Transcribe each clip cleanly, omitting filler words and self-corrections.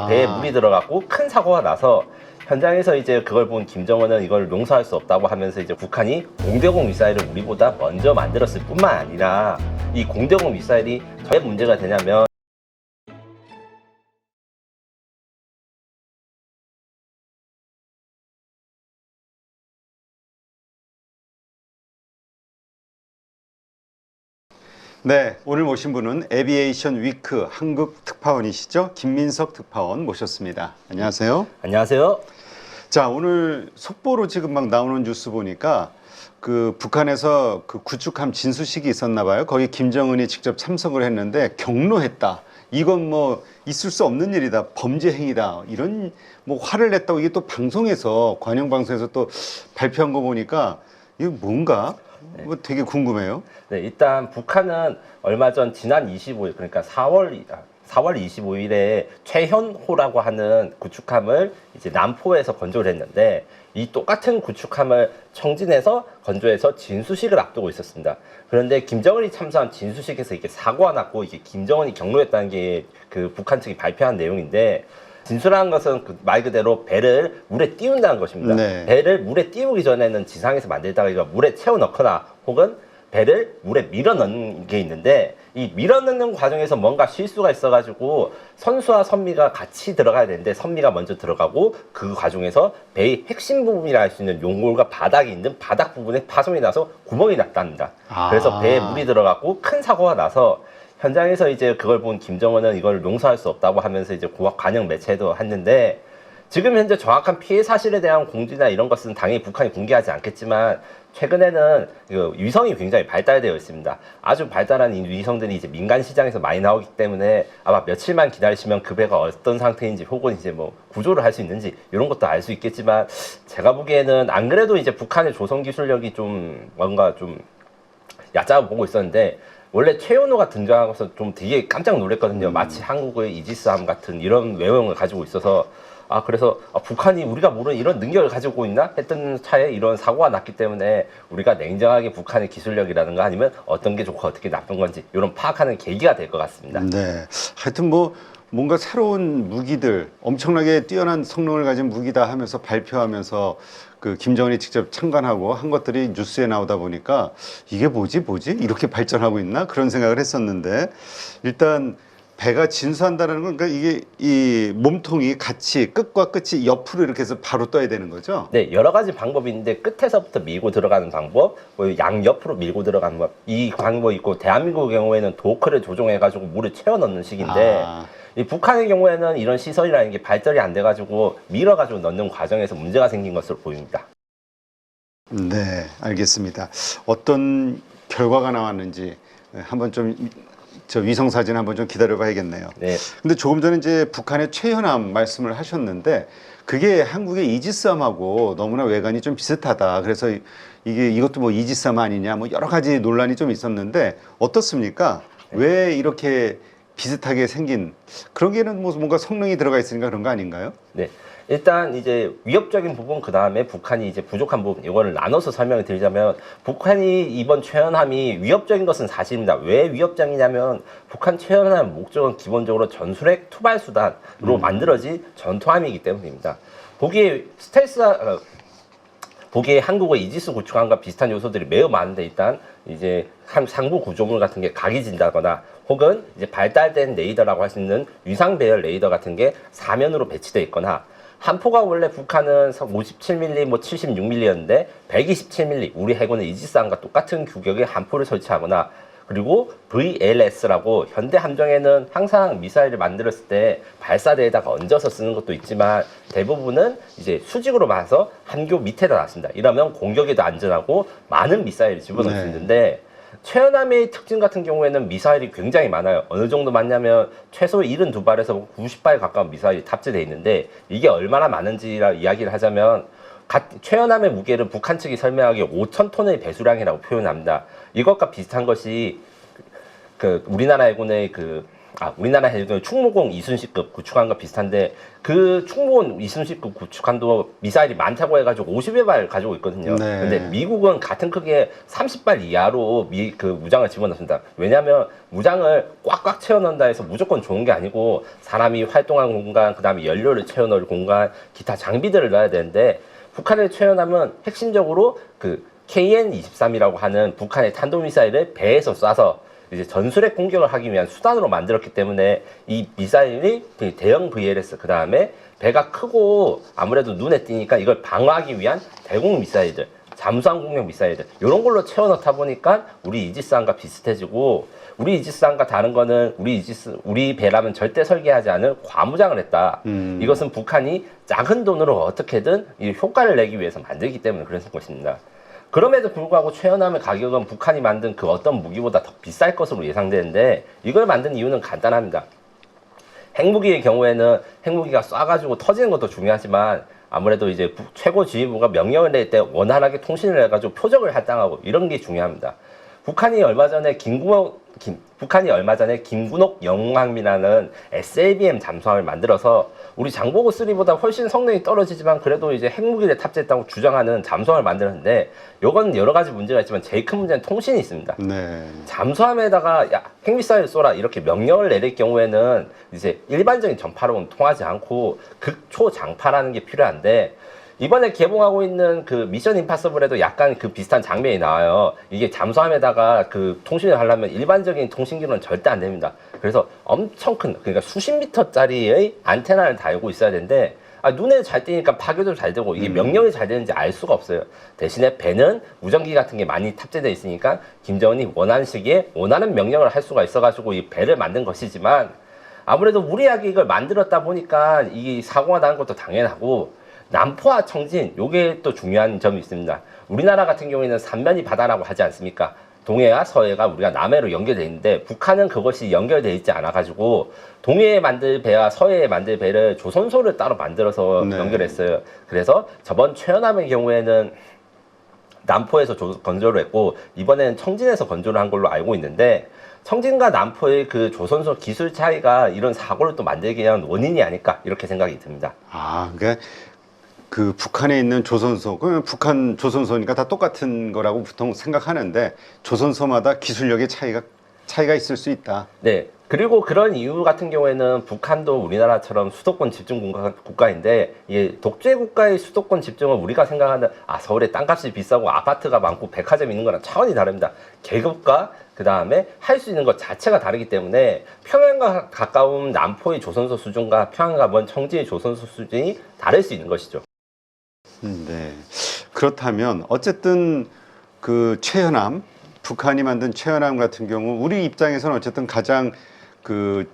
배에 물이 들어갔고 큰 사고가 나서 현장에서 이제 그걸 본 김정은은 이걸 용서할 수 없다고 하면서 이제 북한이 공대공 미사일을 우리보다 먼저 만들었을 뿐만 아니라 이 공대공 미사일이 왜 문제가 되냐면 네, 오늘 모신 분은 에비에이션 위크 한국 특파원이시죠? 김민석 특파원 모셨습니다. 안녕하세요. 안녕하세요. 자, 오늘 속보로 지금 막 나오는 뉴스 보니까 그 북한에서 그 구축함 진수식이 있었나 봐요. 거기 김정은이 직접 참석을 했는데 경로했다. 이건 뭐 있을 수 없는 일이다. 범죄 행위다. 이런 뭐 화를 냈다고 이게 또 방송에서 관영 방송에서 또 발표한 거 보니까 이거 뭔가 뭐 되게 궁금해요. 네, 일단 북한은 얼마 전 지난 25일 그러니까 4월 25일에 최현호라고 하는 구축함을 이제 남포에서 건조를 했는데 이 똑같은 구축함을 청진해서 건조해서 진수식을 앞두고 있었습니다. 그런데 김정은이 참석한 진수식에서 이게 사고가 났고 이게 김정은이 경로했다는 게 그 북한 측이 발표한 내용인데 진수라는 것은 그 말 그대로 배를 물에 띄운다는 것입니다. 네. 배를 물에 띄우기 전에는 지상에서 만들다가 이거 물에 채워 넣거나 혹은 배를 물에 밀어 넣는 게 있는데 이 밀어 넣는 과정에서 뭔가 실수가 있어가지고 선수와 선미가 같이 들어가야 되는데 선미가 먼저 들어가고 그 과정에서 배의 핵심 부분이라 할 수 있는 용골과 바닥이 있는 바닥 부분에 파손이 나서 구멍이 났답니다. 그래서 배에 물이 들어갔고 큰 사고가 나서 현장에서 이제 그걸 본 김정은은 이걸 용서할 수 없다고 하면서 이제 관영 매체도 했는데 지금 현재 정확한 피해 사실에 대한 공지나 이런 것은 당연히 북한이 공개하지 않겠지만 최근에는 그 위성이 굉장히 발달되어 있습니다. 아주 발달한 이 위성들이 이제 민간 시장에서 많이 나오기 때문에 아마 며칠만 기다리시면 그 배가 어떤 상태인지 혹은 이제 뭐 구조를 할 수 있는지 이런 것도 알 수 있겠지만 제가 보기에는 안 그래도 이제 북한의 조선 기술력이 좀 뭔가 좀 얕잡아 보고 있었는데 원래 최현호가 등장하고서 좀 되게 깜짝 놀랐거든요. 마치 한국의 이지스함 같은 이런 외형을 가지고 있어서 그래서 북한이 우리가 모르는 이런 능력을 가지고 있나 했던 차에 이런 사고가 났기 때문에 우리가 냉정하게 북한의 기술력이라든가 아니면 어떤 게 좋고 어떻게 나쁜 건지 이런 파악하는 계기가 될 것 같습니다. 네. 하여튼 뭐 뭔가 새로운 무기들, 엄청나게 뛰어난 성능을 가진 무기다 하면서 발표하면서 그 김정은이 직접 참관하고 한 것들이 뉴스에 나오다 보니까 이게 뭐지? 이렇게 발전하고 있나? 그런 생각을 했었는데 일단 배가 진수한다는 건 그러니까 이게 이 몸통이 같이 끝과 끝이 옆으로 이렇게 해서 바로 떠야 되는 거죠? 네, 여러 가지 방법이 있는데 끝에서부터 밀고 들어가는 방법, 양옆으로 밀고 들어가는 방법, 이 방법이 있고 대한민국의 경우에는 도크를 조종해가지고 물을 채워 넣는 식인데 이 북한의 경우에는 이런 시설이라는 게 발달이 안 돼가지고 밀어가지고 넣는 과정에서 문제가 생긴 것으로 보입니다. 네, 알겠습니다. 어떤 결과가 나왔는지 한번 좀 저 위성 사진 한번 좀 기다려 봐야겠네요. 네. 근데 조금 전에 이제 북한의 최현함 말씀을 하셨는데 그게 한국의 이지스함하고 너무나 외관이 좀 비슷하다. 그래서 이것도 뭐 이지스함 아니냐 뭐 여러 가지 논란이 좀 있었는데 어떻습니까? 왜 이렇게 비슷하게 생긴 그런 게는 뭐 뭔가 성능이 들어가 있으니까 그런 거 아닌가요? 네. 일단 이제 위협적인 부분 그 다음에 북한이 이제 부족한 부분 이거를 나눠서 설명을 드리자면 북한이 이번 최현함이 위협적인 것은 사실입니다. 왜 위협적이냐면 북한 최현함 목적은 기본적으로 전술핵 투발 수단으로 만들어진 전투함이기 때문입니다. 보기에 보기에 한국의 이지스 구축함과 비슷한 요소들이 매우 많은데 일단 이제 상부 구조물 같은 게 각이 진다거나 혹은 이제 발달된 레이더라고 할 수 있는 위상 배열 레이더 같은 게 사면으로 배치되어 있거나 함포가 원래 북한은 57mm, 뭐 76mm였는데 127mm 우리 해군의 이지스함과 똑같은 규격의 함포를 설치하거나 그리고 VLS라고 현대 함정에는 항상 미사일을 만들었을 때 발사대에다가 얹어서 쓰는 것도 있지만 대부분은 이제 수직으로 봐서 함교 밑에다 놨습니다. 이러면 공격에도 안전하고 많은 미사일을 집어넣을 수 있는데 최현함의 특징 같은 경우에는 미사일이 굉장히 많아요. 어느 정도 많냐면 최소 72발에서 90발 가까운 미사일이 탑재되어 있는데 이게 얼마나 많은지라 이야기를 하자면 최현함의 무게를 북한 측이 설명하기에 5,000톤의 배수량이라고 표현합니다. 이것과 비슷한 것이 그 우리나라 해군의 그 우리나라 해군 충무공 이순신급 구축함과 비슷한데 그 충무공 이순신급 구축함도 미사일이 많다고 해가지고 50여 발 가지고 있거든요. 네. 근데 미국은 같은 크기의 30발 이하로 그 무장을 집어넣습니다. 왜냐하면 무장을 꽉꽉 채워넣는다 해서 무조건 좋은 게 아니고 사람이 활동한 공간, 그 다음에 연료를 채워넣을 공간, 기타 장비들을 넣어야 되는데 북한을 채워넣으면 핵심적으로 그 KN-23이라고 하는 북한의 탄도미사일을 배에서 쏴서 이제 전술핵 공격을 하기 위한 수단으로 만들었기 때문에 이 미사일이 대형 VLS 그 다음에 배가 크고 아무래도 눈에 띄니까 이걸 방어하기 위한 대공 미사일들, 잠수함 공격 미사일들 이런 걸로 채워넣다 보니까 우리 이지스함과 비슷해지고 우리 이지스함과 다른 거는 우리 배라면 절대 설계하지 않은 과무장을 했다. 이것은 북한이 작은 돈으로 어떻게든 이 효과를 내기 위해서 만들기 때문에 그런 것입니다. 그럼에도 불구하고 최연함의 가격은 북한이 만든 그 어떤 무기보다 더 비쌀 것으로 예상되는데 이걸 만든 이유는 간단합니다. 핵무기의 경우에는 핵무기가 쏴가지고 터지는 것도 중요하지만 아무래도 이제 최고 지휘부가 명령을 낼 때 원활하게 통신을 해가지고 표적을 할당하고 이런 게 중요합니다. 북한이 얼마 전에 김군옥 영웅함이라는 SLBM 잠수함을 만들어서 우리 장보고 3보다 훨씬 성능이 떨어지지만 그래도 이제 핵무기를 탑재했다고 주장하는 잠수함을 만들었는데 이건 여러 가지 문제가 있지만 제일 큰 문제는 통신이 있습니다. 네. 잠수함에다가 야, 핵미사일 쏘라 이렇게 명령을 내릴 경우에는 이제 일반적인 전파로는 통하지 않고 극초장파라는 게 필요한데 이번에 개봉하고 있는 그 미션 임파서블에도 약간 그 비슷한 장면이 나와요. 이게 잠수함에다가 그 통신을 하려면 일반적인 통신기로는 절대 안 됩니다. 그래서 엄청 큰, 그러니까 수십 미터짜리의 안테나를 달고 있어야 되는데 눈에 잘 띄니까 파괴도 잘 되고 이게 명령이 잘 되는지 알 수가 없어요. 대신에 배는 무전기 같은 게 많이 탑재되어 있으니까 김정은이 원하는 시기에 원하는 명령을 할 수가 있어가지고 이 배를 만든 것이지만 아무래도 무리하게 이걸 만들었다 보니까 이 사고가 나는 것도 당연하고 남포와 청진, 요게 또 중요한 점이 있습니다. 우리나라 같은 경우에는 삼면이 바다라고 하지 않습니까? 동해와 서해가 우리가 남해로 연결되어 있는데 북한은 그것이 연결되어 있지 않아가지고 동해에 만들 배와 서해에 만들 배를 조선소를 따로 만들어서 연결했어요. 그래서 저번 최연함의 경우에는 남포에서 건조를 했고 이번에는 청진에서 건조를 한 걸로 알고 있는데 청진과 남포의 그 조선소 기술 차이가 이런 사고를 또 만들게 한 원인이 아닐까 이렇게 생각이 듭니다. 그러니까 그 북한에 있는 조선소, 그러면 북한 조선소니까 다 똑같은 거라고 보통 생각하는데 조선소마다 기술력의 차이가 있을 수 있다. 네. 그리고 그런 이유 같은 경우에는 북한도 우리나라처럼 수도권 집중 국가인데 이게 독재 국가의 수도권 집중은 우리가 생각하는 서울에 땅값이 비싸고 아파트가 많고 백화점이 있는 거랑 차원이 다릅니다. 계급과 그 다음에 할 수 있는 것 자체가 다르기 때문에 평양과 가까운 남포의 조선소 수준과 평양과 먼 청진의 조선소 수준이 다를 수 있는 것이죠. 네. 그렇다면 어쨌든 그 최연함, 북한이 만든 최연함 같은 경우 우리 입장에서는 어쨌든 가장 그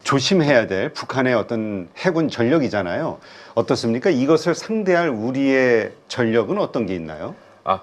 조심해야 될 북한의 어떤 해군 전력이잖아요. 어떻습니까? 이것을 상대할 우리의 전력은 어떤 게 있나요?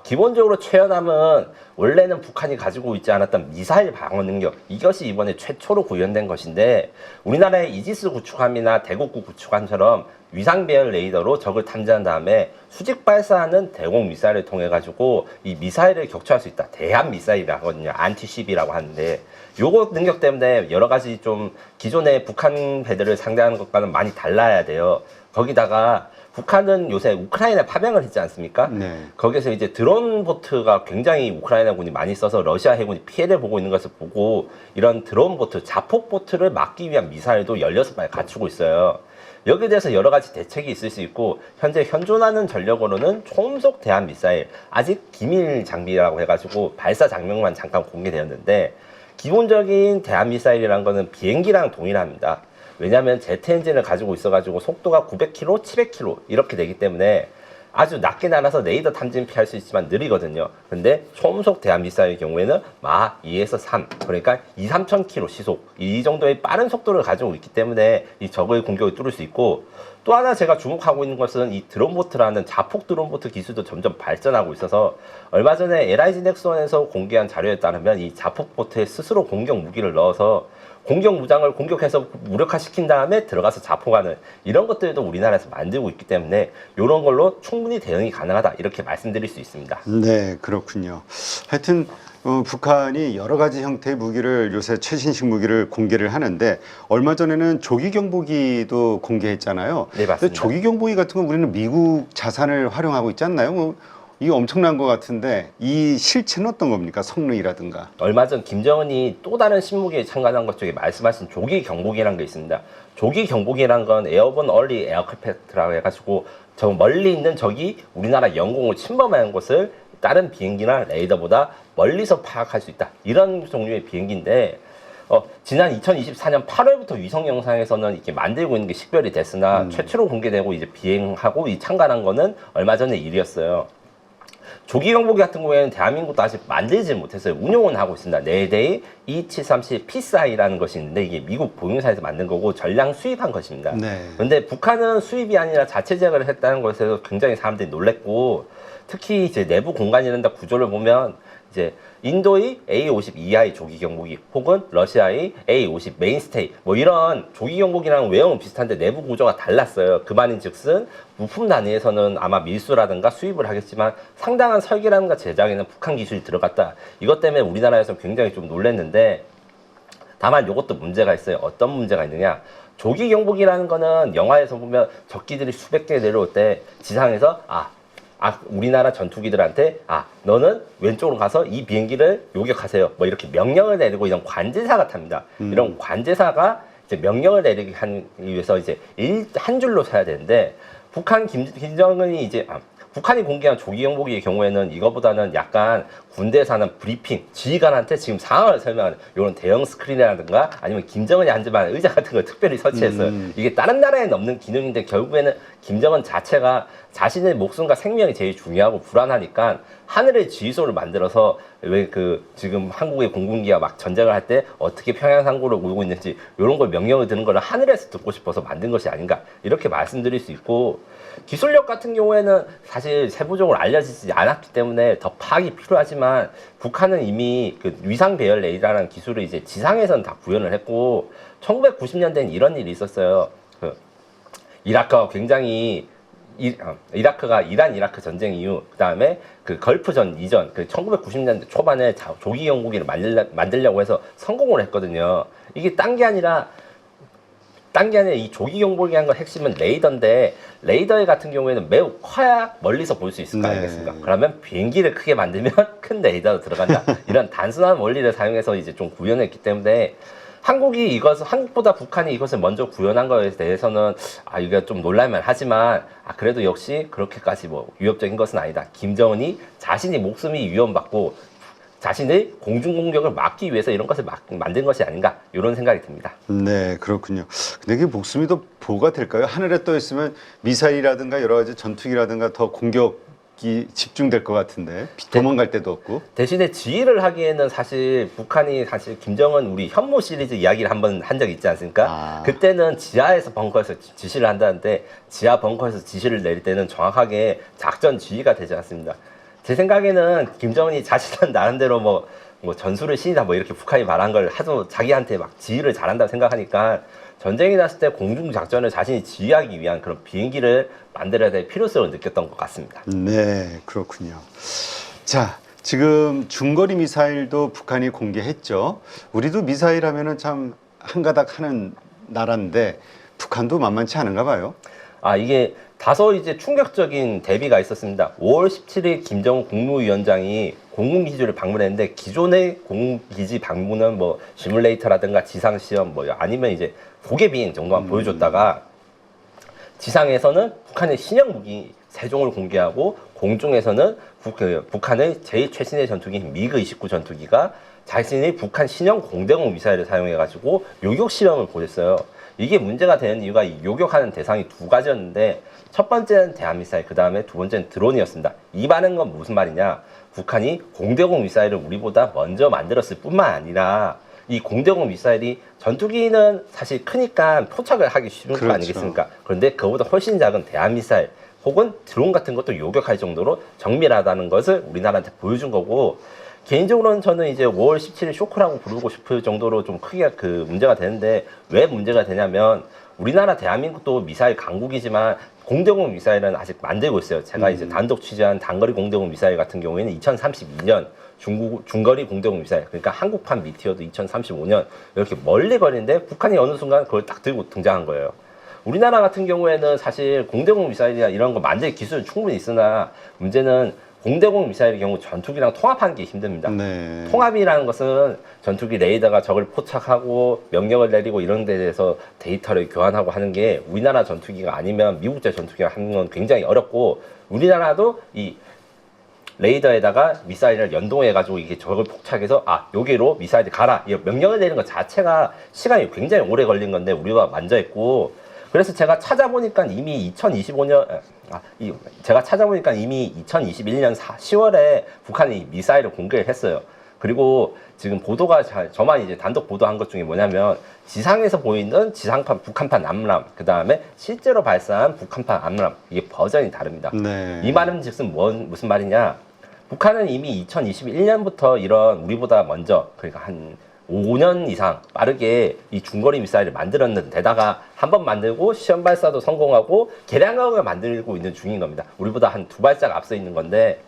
기본적으로 최연함은 원래는 북한이 가지고 있지 않았던 미사일 방어 능력, 이것이 이번에 최초로 구현된 것인데 우리나라의 이지스 구축함이나 대곡구 구축함처럼 위상 배열 레이더로 적을 탐지한 다음에 수직 발사하는 대공 미사일을 통해 가지고 이 미사일을 격추할 수 있다. 대한 미사일이라고 하거든요. 안티CB라고 하는데 요거 능력 때문에 여러 가지 좀 기존의 북한 배들을 상대하는 것과는 많이 달라야 돼요. 거기다가 북한은 요새 우크라이나에 파병을 했지 않습니까? 네. 거기서 이제 드론 보트가 굉장히 우크라이나군이 많이 써서 러시아 해군이 피해를 보고 있는 것을 보고 이런 드론 보트, 자폭 보트를 막기 위한 미사일도 16발 갖추고 있어요. 여기에 대해서 여러 가지 대책이 있을 수 있고 현재 현존하는 전력으로는 초음속 대한 미사일, 아직 기밀 장비라고 해가지고 발사 장면만 잠깐 공개되었는데 기본적인 대한 미사일이라는 거는 비행기랑 동일합니다. 왜냐하면 제트 엔진을 가지고 있어가지고 속도가 900km, 700km 이렇게 되기 때문에 아주 낮게 날아서 레이더 탐지는 피할 수 있지만 느리거든요. 근데 초음속 대한 미사일의 경우에는 막 2에서 3, 그러니까 2, 3,000km 시속 이 정도의 빠른 속도를 가지고 있기 때문에 이 적의 공격을 뚫을 수 있고 또 하나 제가 주목하고 있는 것은 이 드론보트라는 자폭 드론보트 기술도 점점 발전하고 있어서 얼마 전에 LIG 넥슨에서 공개한 자료에 따르면 이 자폭 보트에 스스로 공격 무기를 넣어서 공격 무장을 공격해서 무력화시킨 다음에 들어가서 자폭하는 이런 것들도 우리나라에서 만들고 있기 때문에 이런 걸로 충분히 대응이 가능하다 이렇게 말씀드릴 수 있습니다. 네, 그렇군요. 하여튼 북한이 여러 가지 형태의 무기를 요새 최신식 무기를 공개를 하는데 얼마 전에는 조기 경보기도 공개했잖아요. 네, 맞습니다. 근데 조기 경보기 같은 건 우리는 미국 자산을 활용하고 있지 않나요? 이게 엄청난 것 같은데 이 실체는 어떤 겁니까? 성능이라든가. 얼마 전 김정은이 또 다른 신무기에 참가한 것 중에 말씀하신 조기 경보기라는 게 있습니다. 조기 경보기라는 건 에어본 얼리 에어크래프트라고 해가지고 저 멀리 있는 적이 우리나라 영공을 침범하는 것을 다른 비행기나 레이더보다 멀리서 파악할 수 있다. 이런 종류의 비행기인데 지난 2024년 8월부터 위성 영상에서는 이렇게 만들고 있는 게 식별이 됐으나 최초로 공개되고 이제 비행하고 참가한 거는 얼마 전의 일이었어요. 조기 경보기 같은 경우에는 대한민국도 아직 만들지 못했어요. 운용은 하고 있습니다. 4대의 E737 피스아이라는 것이 있는데 이게 미국 보유사에서 만든 거고 전량 수입한 것입니다. 네. 그런데 북한은 수입이 아니라 자체 제작을 했다는 것에서 굉장히 사람들이 놀랬고 특히 이제 내부 공간이란다 구조를 보면 이제 인도의 A-52I 조기 경보기 혹은 러시아의 A-50 메인스테이 뭐 이런 조기 경보기랑 외형은 비슷한데 내부 구조가 달랐어요. 그 말인즉슨 부품 단위에서는 아마 밀수라든가 수입을 하겠지만 상당한 설계라든가 제작에는 북한 기술이 들어갔다. 이것 때문에 우리나라에서 굉장히 좀 놀랐는데 다만 이것도 문제가 있어요. 어떤 문제가 있느냐? 조기 경보기라는 거는 영화에서 보면 적기들이 수백 개 내려올 때 지상에서 우리나라 전투기들한테 너는 왼쪽으로 가서 이 비행기를 요격하세요. 뭐 이렇게 명령을 내리고 이런 관제사가 탑니다. 이런 관제사가 이제 명령을 내리기 위해서 이제 한 줄로 서야 되는데 북한 김정은이 이제 북한이 공개한 조기 경보기의 경우에는 이거보다는 약간 군대에서 하는 브리핑, 지휘관한테 지금 상황을 설명하는 이런 대형 스크린이라든가 아니면 김정은이 앉을 만한 의자 같은 걸 특별히 설치했어요. 이게 다른 나라에는 없는 기능인데 결국에는 김정은 자체가 자신의 목숨과 생명이 제일 중요하고 불안하니까 하늘의 지휘소를 만들어서 왜 지금 한국의 공군기가 막 전쟁을 할 때 어떻게 평양 상고를 오고 있는지 이런 걸 명령을 드는 거를 하늘에서 듣고 싶어서 만든 것이 아닌가 이렇게 말씀드릴 수 있고 기술력 같은 경우에는 사실 세부적으로 알려지지 않았기 때문에 더 파악이 필요하지만 북한은 이미 그 위상 배열 레이더라는 기술을 이제 지상에서는 다 구현을 했고 1990년대엔 이런 일이 있었어요. 이라크가 굉장히 이라크가 이란 이라크 전쟁 이후 그다음에 그 걸프전 이전 1990년대 초반에 조기 경보기를 만들려고 해서 성공을 했거든요. 이게 딴 게 아니라 이 조기 경보기 한 건 핵심은 레이더인데 레이더 같은 경우에는 매우 커야 멀리서 볼 수 있을 거 아니겠습니까? 그러면 비행기를 크게 만들면 큰 레이더로 들어간다. 이런 단순한 원리를 사용해서 이제 좀 구현했기 때문에 한국보다 북한이 이것을 먼저 구현한 것에 대해서는 이게 좀 놀랄만 하지만 그래도 역시 그렇게까지 뭐 위협적인 것은 아니다. 김정은이 자신이 목숨이 위험받고 자신의 공중 공격을 막기 위해서 이런 것을 만든 것이 아닌가 이런 생각이 듭니다. 네, 그렇군요. 근데 이게 목숨이 더 보호가 될까요? 하늘에 떠 있으면 미사일이라든가 여러 가지 전투기라든가 더 공격이 집중될 것 같은데 도망갈 데도 없고. 대신에 지휘를 하기에는 사실 북한이 김정은 우리 현무 시리즈 이야기를 한번 한 적이 있지 않습니까? 그때는 지하에서 벙커에서 지시를 한다는데 지하 벙커에서 지시를 내릴 때는 정확하게 작전 지휘가 되지 않습니다. 제 생각에는 김정은이 자신은 나름대로 뭐 전술을 신이다 뭐 이렇게 북한이 말한 걸 하도 자기한테 막 지휘를 잘한다고 생각하니까 전쟁이 났을 때 공중 작전을 자신이 지휘하기 위한 그런 비행기를 만들어야 될 필요성을 느꼈던 것 같습니다. 네, 그렇군요. 자, 지금 중거리 미사일도 북한이 공개했죠. 우리도 미사일 하면은 참 한가닥 하는 나라인데 북한도 만만치 않은가 봐요. 이게 다소 이제 충격적인 대비가 있었습니다. 5월 17일 김정은 국무위원장이 공군기지를 방문했는데 기존의 공군기지 방문은 뭐 시뮬레이터라든가 지상시험 뭐 아니면 이제 고개비행 정도만 보여줬다가 지상에서는 북한의 신형 무기 3종을 공개하고 공중에서는 북한의 제일 최신의 전투기인 미그-29 전투기가 자신의 북한 신형 공대공 미사일을 사용해가지고 요격 실험을 보였어요. 이게 문제가 되는 이유가 이 요격하는 대상이 2가지였는데 첫 번째는 대한미사일, 그 다음에 두 번째는 드론이었습니다. 이 많은 건 무슨 말이냐? 북한이 공대공 미사일을 우리보다 먼저 만들었을 뿐만 아니라 이 공대공 미사일이 전투기는 사실 크니까 포착을 하기 쉬운 거 아니겠습니까? 그런데 그보다 훨씬 작은 대한미사일 혹은 드론 같은 것도 요격할 정도로 정밀하다는 것을 우리나라한테 보여준 거고 개인적으로는 저는 이제 5월 17일 쇼크라고 부르고 싶을 정도로 좀 크게 문제가 되는데 왜 문제가 되냐면 우리나라 대한민국도 미사일 강국이지만 공대공 미사일은 아직 만들고 있어요. 제가 이제 단독 취재한 단거리 공대공 미사일 같은 경우에는 2032년 중거리 공대공 미사일, 그러니까 한국판 미티어도 2035년 이렇게 멀리 거리는데 북한이 어느 순간 그걸 딱 들고 등장한 거예요. 우리나라 같은 경우에는 사실 공대공 미사일이나 이런 거 만들 기술은 충분히 있으나 문제는 공대공 미사일의 경우 전투기랑 통합하는 게 힘듭니다. 네. 통합이라는 것은 전투기 레이더가 적을 포착하고 명령을 내리고 이런 데 대해서 데이터를 교환하고 하는 게 우리나라 전투기가 아니면 미국제 전투기가 하는 건 굉장히 어렵고, 우리나라도 이 레이더에다가 미사일을 연동해가지고 이게 적을 포착해서 여기로 미사일이 가라 이 명령을 내리는 것 자체가 시간이 굉장히 오래 걸린 건데 우리가 먼저 했고, 그래서 제가 찾아보니까 이미 2025년 제가 찾아보니까 이미 2021년 10월에 북한이 미사일을 공개를 했어요. 그리고 지금 보도가 저만 이제 단독 보도한 것 중에 뭐냐면 지상에서 보이는 지상판 북한판 암람, 그 다음에 실제로 발사한 북한판 암람, 이게 버전이 다릅니다. 네. 이 말은 즉슨 무슨 말이냐? 북한은 이미 2021년부터 이런 우리보다 먼저, 그러니까 한 5년 이상 빠르게 이 중거리 미사일을 만들었는데다가 한 번 만들고 시험 발사도 성공하고 개량형을 만들고 있는 중인 겁니다. 우리보다 한 2발짝 앞서 있는 건데,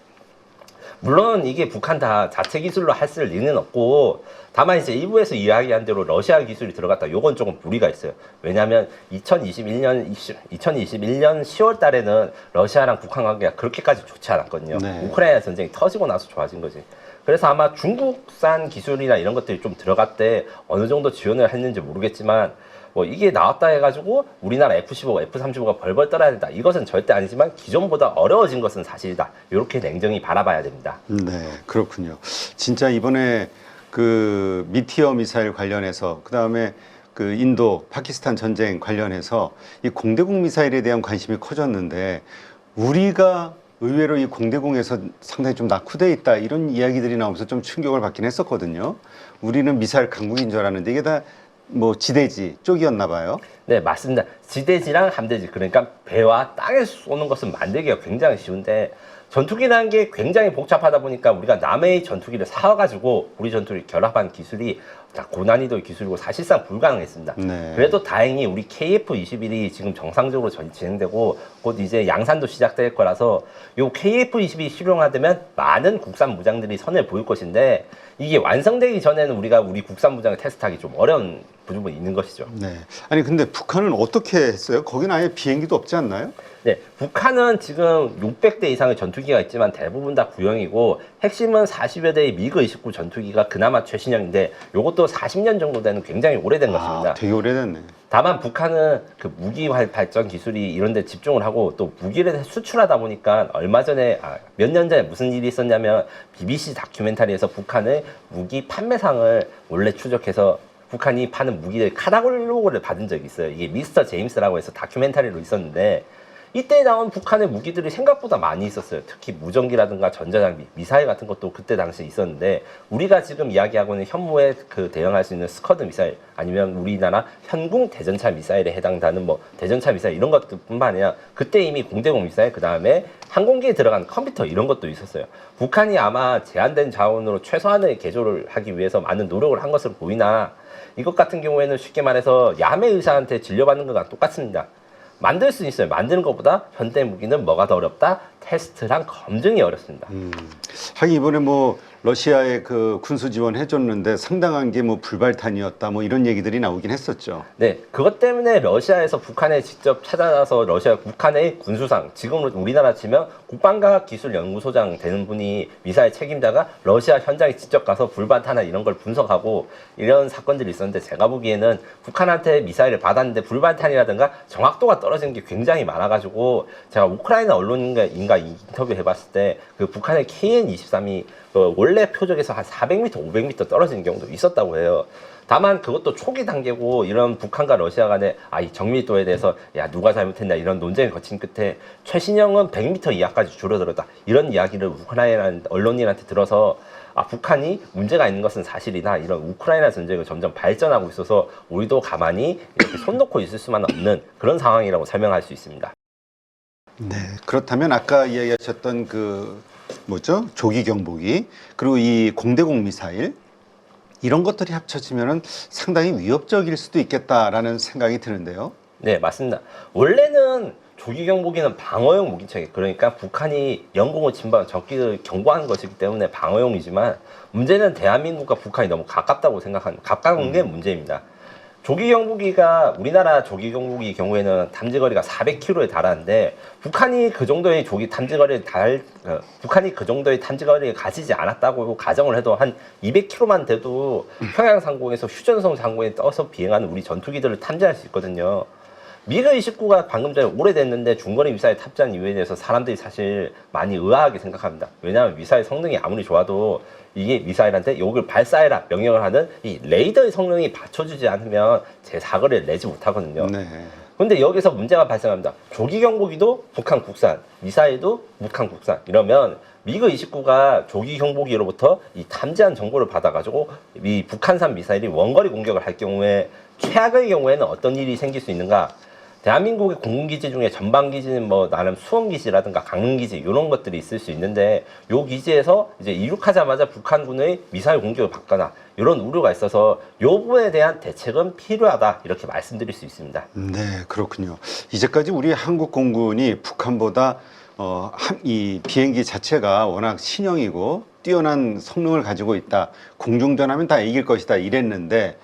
물론 이게 북한 다 자체 기술로 할 리는 없고, 다만 이제 일부에서 이야기한 대로 러시아 기술이 들어갔다, 요건 조금 무리가 있어요. 왜냐하면 2021년 10월 달에는 러시아랑 북한 관계가 그렇게까지 좋지 않았거든요. 네. 우크라이나 전쟁이 터지고 나서 좋아진 거지. 그래서 아마 중국산 기술이나 이런 것들이 좀 들어갔대 어느 정도 지원을 했는지 모르겠지만, 뭐 이게 나왔다 해가지고 우리나라 F-15, F-35가 벌벌 떨어야 된다, 이것은 절대 아니지만 기존보다 어려워진 것은 사실이다. 이렇게 냉정히 바라봐야 됩니다. 네, 그렇군요. 진짜 이번에 그 미티어 미사일 관련해서, 그 다음에 그 인도, 파키스탄 전쟁 관련해서 이 공대공 미사일에 대한 관심이 커졌는데, 우리가 의외로 이 공대공에서 상당히 좀 낙후돼 있다, 이런 이야기들이 나오면서 좀 충격을 받긴 했었거든요. 우리는 미사일 강국인 줄 알았는데 이게 다 뭐 지대지 쪽이었나 봐요. 네, 맞습니다. 지대지랑 함대지, 그러니까 배와 땅에서 쏘는 것은 만들기가 굉장히 쉬운데 전투기라는 게 굉장히 복잡하다 보니까 우리가 남의 전투기를 사와가지고 우리 전투기를 결합한 기술이 다 고난이도의 기술이고 사실상 불가능했습니다. 네. 그래도 다행히 우리 KF-21이 지금 정상적으로 진행되고 곧 이제 양산도 시작될 거라서 요 KF-21이 실용화되면 많은 국산 무장들이 선을 보일 것인데, 이게 완성되기 전에는 우리가 우리 국산 무장을 테스트하기 좀 어려운 부분이 있는 것이죠. 네. 아니 근데 북한은 어떻게 했어요? 거기는 아예 비행기도 없지 않나요? 네, 북한은 지금 600대 이상의 전투기가 있지만 대부분 다 구형이고, 핵심은 40여 대의 미그 29 전투기가 그나마 최신형인데 요것도 40년 정도 되는 굉장히 오래된 것입니다. 되게 오래됐네. 다만 북한은 그 무기 발전 기술이 이런 데 집중을 하고 또 무기를 수출하다 보니까 얼마 전에 몇 년 전에 무슨 일이 있었냐면 BBC 다큐멘터리에서 북한의 무기 판매상을 원래 추적해서 북한이 파는 무기들 카탈로그를 받은 적이 있어요. 이게 미스터 제임스라고 해서 다큐멘터리로 있었는데, 이때 나온 북한의 무기들이 생각보다 많이 있었어요. 특히 무전기라든가 전자장비, 미사일 같은 것도 그때 당시에 있었는데, 우리가 지금 이야기하고 있는 현무에 그 대응할 수 있는 스커드 미사일, 아니면 우리나라 현궁 대전차 미사일에 해당되는 뭐 대전차 미사일 이런 것뿐만 아니라 그때 이미 공대공 미사일, 그 다음에 항공기에 들어간 컴퓨터 이런 것도 있었어요. 북한이 아마 제한된 자원으로 최소한의 개조를 하기 위해서 많은 노력을 한 것으로 보이나, 이것 같은 경우에는 쉽게 말해서 야매 의사한테 진료받는 것과 똑같습니다. 만들 수 있어요. 만드는 것보다 현대 무기는 뭐가 더 어렵다? 테스트랑 검증이 어렵습니다. 하긴 이번에 뭐 러시아에 그 군수 지원 해줬는데 상당한 게 뭐 불발탄이었다, 뭐 이런 얘기들이 나오긴 했었죠. 네, 그것 때문에 러시아에서 북한에 직접 찾아가서 북한의 군수상, 지금 우리나라 치면 국방과학기술연구소장 되는 분이 미사일 책임자가 러시아 현장에 직접 가서 불발탄이나 이런 걸 분석하고 이런 사건들이 있었는데, 제가 보기에는 북한한테 미사일을 받았는데 불발탄이라든가 정확도가 떨어지는 게 굉장히 많아가지고, 제가 우크라이나 언론인가 인터뷰 해봤을 때 그 북한의 KN-23이 원래 표적에서 한 400m, 500m 떨어지는 경우도 있었다고 해요. 다만 그것도 초기 단계고, 이런 북한과 러시아 간의 이 정밀도에 대해서 누가 잘못했냐 이런 논쟁을 거친 끝에 최신형은 100m 이하까지 줄어들었다, 이런 이야기를 우크라이나 언론인한테 들어서 북한이 문제가 있는 것은 사실이나 이런 우크라이나 전쟁을 점점 발전하고 있어서 우리도 가만히 이렇게 손 놓고 있을 수만 없는 그런 상황이라고 설명할 수 있습니다. 네. 그렇다면 아까 이야기하셨던 그 뭐죠? 조기 경보기, 그리고 이 공대공 미사일, 이런 것들이 합쳐지면은 상당히 위협적일 수도 있겠다라는 생각이 드는데요. 네, 맞습니다. 원래는 조기 경보기는 방어용 무기체계, 그러니까 북한이 영공을 침범한 적기를 경보하는 것이기 때문에 방어용이지만 문제는 대한민국과 북한이 너무 가깝다고 생각하는 가까운 게 문제입니다. 조기 경보기가 우리나라 조기 경보기 경우에는 탐지거리가 400km에 달하는데 북한이 그 정도의 북한이 그 정도의 탐지거리를 가지지 않았다고 가정을 해도 한 200km만 돼도 평양 상공에서 휴전성 상공에 떠서 비행하는 우리 전투기들을 탐지할 수 있거든요. 미그 29가 방금 전에 오래됐는데 중거리 미사일 탑재한 이유에 대해서 사람들이 사실 많이 의아하게 생각합니다. 왜냐하면 미사일 성능이 아무리 좋아도 이게 미사일한테 요걸 발사해라 명령을 하는 이 레이더의 성능이 받쳐주지 않으면 제 사거리를 내지 못하거든요. 네. 근데 여기서 문제가 발생합니다. 조기 경보기도 북한 국산, 미사일도 북한 국산. 이러면 미그 29가 조기 경보기로부터 이 탐지한 정보를 받아가지고 이 북한산 미사일이 원거리 공격을 할 경우에 최악의 경우에는 어떤 일이 생길 수 있는가? 대한민국의 공군기지 중에 전방기지는 뭐 나름 수원기지라든가 강릉기지 이런 것들이 있을 수 있는데 요 기지에서 이제 이륙하자마자 북한군의 미사일 공격을 받거나 이런 우려가 있어서 요 부분에 대한 대책은 필요하다 이렇게 말씀드릴 수 있습니다. 네, 그렇군요. 이제까지 우리 한국 공군이 북한보다 이 비행기 자체가 워낙 신형이고 뛰어난 성능을 가지고 있다. 공중전하면 다 이길 것이다 이랬는데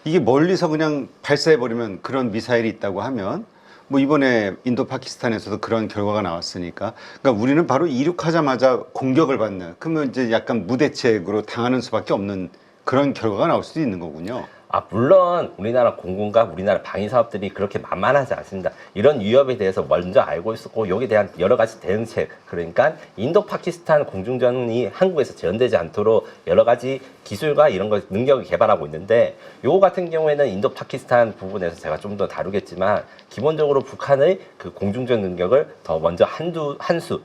이게 멀리서 그냥 발사해버리면 그런 미사일이 있다고 하면 뭐 이번에 인도 파키스탄에서도 그런 결과가 나왔으니까 그러니까 우리는 바로 이륙하자마자 공격을 받는 그러면 이제 약간 무대책으로 당하는 수밖에 없는 그런 결과가 나올 수도 있는 거군요. 물론 우리나라 공군과 우리나라 방위 사업들이 그렇게 만만하지 않습니다. 이런 위협에 대해서 먼저 알고 있었고 여기에 대한 여러 가지 대응책, 그러니까 인도 파키스탄 공중전이 한국에서 재현되지 않도록 여러 가지 기술과 이런 것 능력을 개발하고 있는데 요거 같은 경우에는 인도 파키스탄 부분에서 제가 좀 더 다루겠지만 기본적으로 북한의 그 공중전 능력을 더 먼저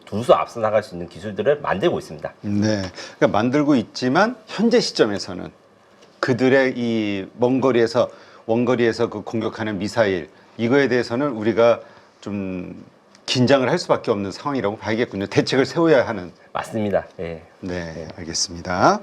두 수 앞서 나갈 수 있는 기술들을 만들고 있습니다. 네, 그러니까 만들고 있지만 현재 시점에서는 그들의 이 원거리에서 그 공격하는 미사일 이거에 대해서는 우리가 좀 긴장을 할 수밖에 없는 상황이라고 봐야겠군요. 대책을 세워야 하는. 맞습니다. 예. 네, 알겠습니다.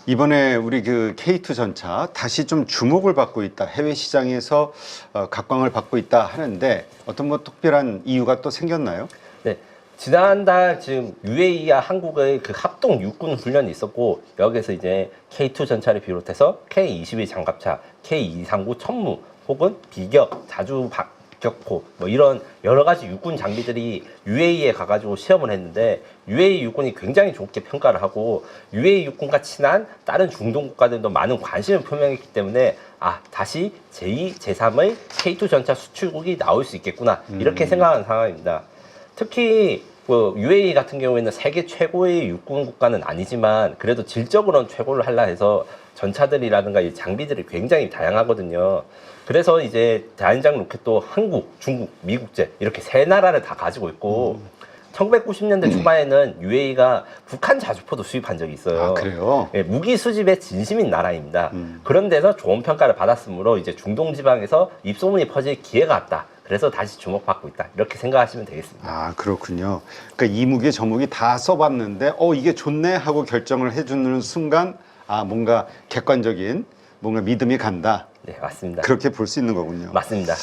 이번에 우리 그 K2 전차 다시 좀 주목을 받고 있다. 해외 시장에서 각광을 받고 있다 하는데 어떤 뭐 특별한 이유가 또 생겼나요? 네. 지난달 지금 UAE와 한국의 그 합동 육군 훈련이 있었고 여기서 이제 K2 전차를 비롯해서 K22 장갑차, K239 천무 혹은 비격, 자주 박격포 뭐 이런 여러 가지 육군 장비들이 UAE에 가가지고 시험을 했는데 UAE 육군이 굉장히 좋게 평가를 하고 UAE 육군과 친한 다른 중동 국가들도 많은 관심을 표명했기 때문에 다시 제2, 제3의 K2 전차 수출국이 나올 수 있겠구나 이렇게 생각하는 상황입니다. 특히 UAE 같은 경우에는 세계 최고의 육군 국가는 아니지만 그래도 질적으로는 최고를 하려 해서 전차들이라든가 이 장비들이 굉장히 다양하거든요. 그래서 이제 대한장 로켓도 한국, 중국, 미국제 이렇게 세 나라를 다 가지고 있고 1990년대 초반에는 UAE가 북한 자주포도 수입한 적이 있어요. 아, 그래요? 예, 무기 수집에 진심인 나라입니다. 그런 데서 좋은 평가를 받았으므로 이제 중동 지방에서 입소문이 퍼질 기회가 왔다. 그래서 다시 주목받고 있다. 이렇게 생각하시면 되겠습니다. 아, 그렇군요. 그러니까 이무기 저무기 다 써봤는데 이게 좋네 하고 결정을 해주는 순간 뭔가 객관적인 뭔가 믿음이 간다. 네, 맞습니다. 그렇게 볼 수 있는 거군요. 맞습니다.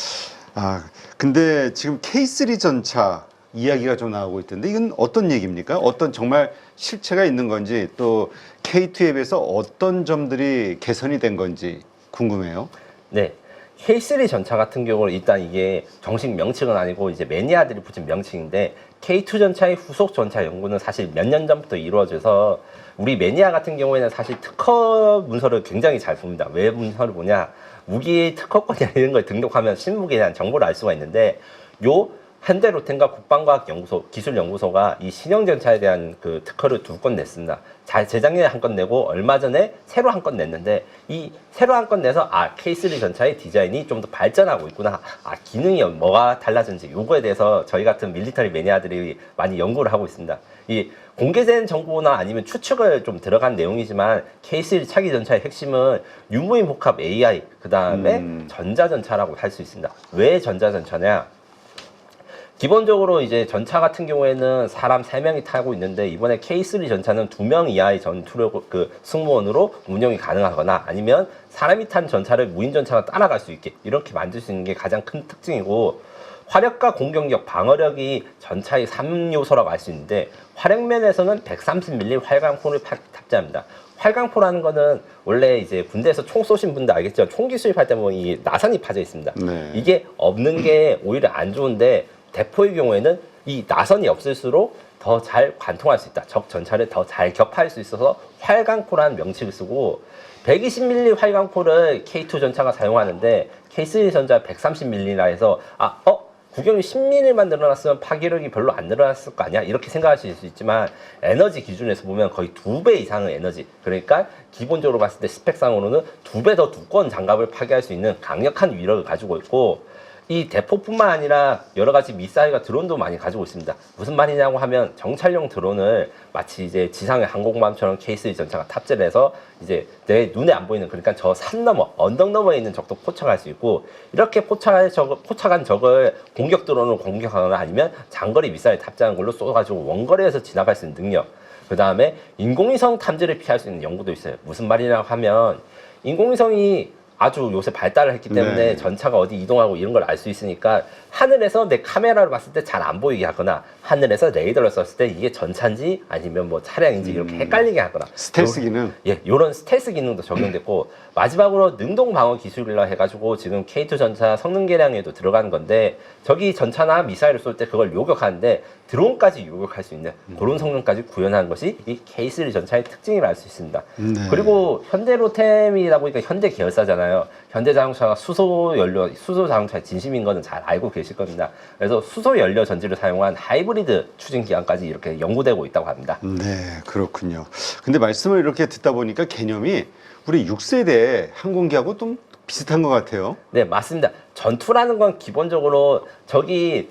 근데 지금 K3 전차 이야기가 좀 나오고 있던데 이건 어떤 얘기입니까? 어떤 정말 실체가 있는 건지 또 K2에 비해서 어떤 점들이 개선이 된 건지 궁금해요. 네. K3 전차 같은 경우는 일단 이게 정식 명칭은 아니고 이제 매니아들이 붙인 명칭인데 K2 전차의 후속 전차 연구는 사실 몇 년 전부터 이루어져서 우리 매니아 같은 경우에는 사실 특허 문서를 굉장히 잘 봅니다. 왜 문서를 보냐? 무기 특허권이나 이런 걸 등록하면 신무기에 대한 정보를 알 수가 있는데 요 현대로템과 국방과학연구소, 기술연구소가 이 신형전차에 대한 그 특허를 2건 냈습니다. 재작년에 한 건 내고 얼마 전에 새로 한 건 냈는데 이 새로 한 건 내서 K3 전차의 디자인이 좀 더 발전하고 있구나. 기능이 뭐가 달라졌는지 요거에 대해서 저희 같은 밀리터리 매니아들이 많이 연구를 하고 있습니다. 이 공개된 정보나 아니면 추측을 좀 들어간 내용이지만 K3 차기 전차의 핵심은 유무인 복합 AI 그 다음에 전자전차라고 할 수 있습니다. 왜 전자전차냐? 기본적으로 이제 전차 같은 경우에는 사람 3명이 타고 있는데 이번에 K3 전차는 2명 이하의 승무원으로 운영이 가능하거나 아니면 사람이 탄 전차를 무인 전차가 따라갈 수 있게 이렇게 만들 수 있는 게 가장 큰 특징이고 화력과 공격력, 방어력이 전차의 3요소라고 할 수 있는데 화력면에서는 130mm 활강포를 탑재합니다. 활강포라는 거는 원래 이제 군대에서 총 쏘신 분들 알겠죠? 총기 수입할 때 보면 이 나선이 파져 있습니다. 네. 이게 없는 게 오히려 안 좋은데 대포의 경우에는 이 나선이 없을수록 더 잘 관통할 수 있다. 적 전차를 더 잘 격파할 수 있어서 활강포라는 명칭을 쓰고 120mm 활강포를 K2 전차가 사용하는데 K3 전차 130mm라 해서 구경이 10mm만 늘어났으면 파괴력이 별로 안 늘어났을 거 아니야? 이렇게 생각하실 수 있지만 에너지 기준에서 보면 거의 2배 이상의 에너지, 그러니까 기본적으로 봤을 때 스펙상으로는 2배 더 두꺼운 장갑을 파괴할 수 있는 강력한 위력을 가지고 있고 이 대포뿐만 아니라 여러 가지 미사일과 드론도 많이 가지고 있습니다. 무슨 말이냐고 하면 정찰용 드론을 마치 이제 지상의 항공모함처럼 K3 전차가 탑재를 해서 이제 내 눈에 안 보이는, 그러니까 저 산 너머, 언덕 너머에 있는 적도 포착할 수 있고, 이렇게 포착한 적을 공격 드론으로 공격하거나 아니면 장거리 미사일 탑재하는 걸로 쏘가지고 원거리에서 지나갈 수 있는 능력. 그 다음에 인공위성 탐지를 피할 수 있는 연구도 있어요. 무슨 말이냐고 하면 인공위성이 아주 요새 발달을 했기 때문에 네. 전차가 어디 이동하고 이런 걸 알 수 있으니까 하늘에서 내 카메라로 봤을 때 잘 안 보이게 하거나 하늘에서 레이더를 썼을 때 이게 전차인지 아니면 뭐 차량인지 이렇게 헷갈리게 하거나 스텔스 기능. 예, 요런 스텔스 기능도 적용됐고 마지막으로 능동 방어 기술이라 해가지고 지금 K2 전차 성능 개량에도 들어가는 건데 저기 전차나 미사일을 쏠 때 그걸 요격하는데 드론까지 요격할 수 있는 그런 성능까지 구현하는 것이 이 K3 전차의 특징이라 할 수 있습니다. 네. 그리고 현대로템이다 보니까 현대 계열사잖아요. 현대자동차가 수소 자동차의 진심인 거는 잘 알고 계실 겁니다. 그래서 수소 연료 전지를 사용한 하이브리드 추진 기간까지 이렇게 연구되고 있다고 합니다. 네, 그렇군요. 근데 말씀을 이렇게 듣다 보니까 개념이 우리 6세대 항공기하고 좀 비슷한 것 같아요. 네, 맞습니다. 전투라는 건 기본적으로 적이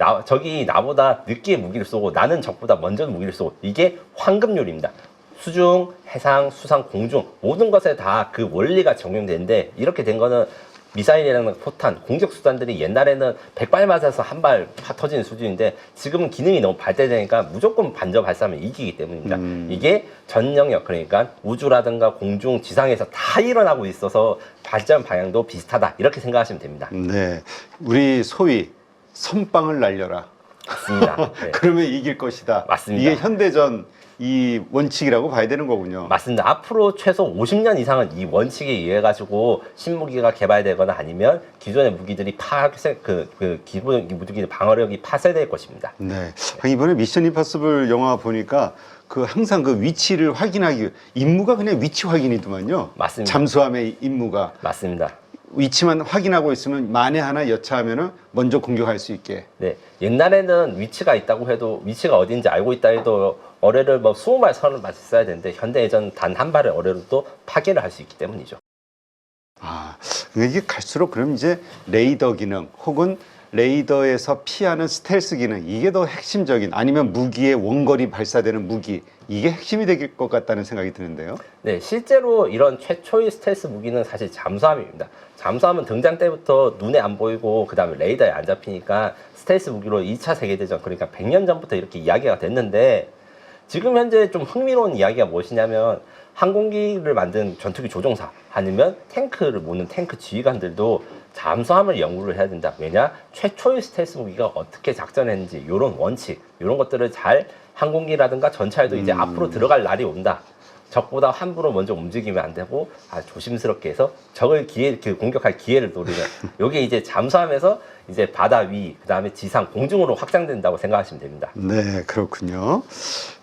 나보다 늦게 무기를 쏘고 나는 적보다 먼저 무기를 쏘고 이게 황금률입니다. 수중, 해상, 수상, 공중 모든 것에 다 그 원리가 적용되는데 이렇게 된 거는 미사일이라는 포탄, 공격 수단들이 옛날에는 100발 맞아서 한 발 터지는 수준인데 지금은 기능이 너무 발달되니까 무조건 반저 발사하면 이기기 때문입니다. 이게 전 영역, 그러니까 우주라든가 공중, 지상에서 다 일어나고 있어서 발전 방향도 비슷하다 이렇게 생각하시면 됩니다. 네, 우리 소위 선빵을 날려라. 맞습니다. 네. 그러면 이길 것이다. 맞습니다. 이게 현대전 이 원칙이라고 봐야 되는 거군요. 맞습니다. 앞으로 최소 50년 이상은 이 원칙에 의해 가지고 신무기가 개발되거나 아니면 기존의 무기들이 기본 무기 방어력이 파쇄될 것입니다. 네. 이번에 미션 임파서블 영화 보니까 그 항상 그 위치를 확인하기 위해 임무가 그냥 위치 확인이더만요. 맞습니다. 잠수함의 임무가 맞습니다. 위치만 확인하고 있으면 만에 하나 여차하면은 먼저 공격할 수 있게. 네, 옛날에는 위치가 있다고 해도 위치가 어딘지 알고 있다 해도 어뢰를 뭐 20발, 30발 써야 되는데 현대 예전 단 한 발의 어뢰로도 파괴를 할 수 있기 때문이죠. 아, 이게 갈수록 그럼 이제 레이더 기능 혹은 레이더에서 피하는 스텔스 기능 이게 더 핵심적인, 아니면 무기의 원거리 발사되는 무기, 이게 핵심이 될 것 같다는 생각이 드는데요. 네, 실제로 이런 최초의 스텔스 무기는 사실 잠수함입니다. 잠수함은 등장 때부터 눈에 안 보이고 그 다음에 레이더에 안 잡히니까 스텔스 무기로 2차 세계대전, 그러니까 100년 전부터 이렇게 이야기가 됐는데 지금 현재 좀 흥미로운 이야기가 무엇이냐면 항공기를 만든 전투기 조종사 아니면 탱크를 모는 탱크 지휘관들도 잠수함을 연구를 해야 된다. 왜냐? 최초의 스텔스 무기가 어떻게 작전했는지 이런 원칙, 이런 것들을 잘 항공기라든가 전차에도 이제 앞으로 들어갈 날이 온다. 적보다 함부로 먼저 움직이면 안 되고 조심스럽게 해서 적을 공격할 기회를 노리는 요게 이제 잠수함에서 이제 바다 위, 그다음에 지상, 공중으로 확장된다고 생각하시면 됩니다. 네, 그렇군요.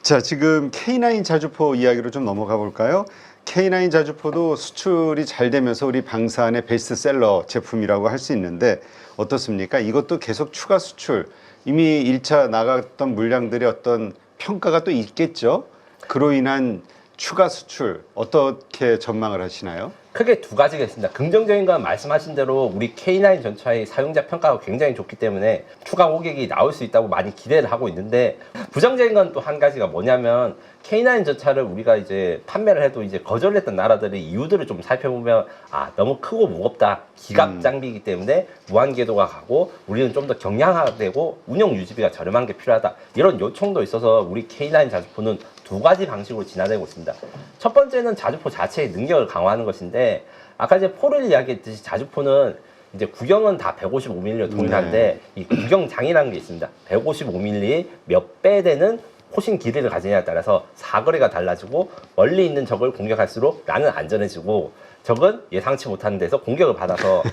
자, 지금 K9 자주포 이야기로 좀 넘어가 볼까요? K9 자주포도 수출이 잘 되면서 우리 방산의 베스트셀러 제품이라고 할 수 있는데 어떻습니까? 이것도 계속 추가 수출, 이미 1차 나갔던 물량들의 어떤 평가가 또 있겠죠? 그로 인한 추가 수출 어떻게 전망을 하시나요? 크게 두 가지가 있습니다. 긍정적인 건 말씀하신 대로 우리 K9 전차의 사용자 평가가 굉장히 좋기 때문에 추가 고객이 나올 수 있다고 많이 기대를 하고 있는데, 부정적인 건 또 한 가지가 뭐냐면 K9 전차를 우리가 이제 판매를 해도 이제 거절했던 나라들의 이유들을 좀 살펴보면 너무 크고 무겁다, 기갑 장비이기 때문에 무한 궤도가 가고 우리는 좀 더 경량화되고 운영 유지비가 저렴한 게 필요하다, 이런 요청도 있어서 우리 K9 자주포는 두 가지 방식으로 진화되고 있습니다. 첫 번째는 자주포 자체의 능력을 강화하는 것인데, 아까 이제 포를 이야기했듯이 자주포는 이제 구경은 다 155mm로 동일한데 이 구경장이라는 게 있습니다. 155mm 몇 배 되는 포신 길이를 가지냐에 따라서 사거리가 달라지고 멀리 있는 적을 공격할수록 나는 안전해지고 적은 예상치 못하는 데서 공격을 받아서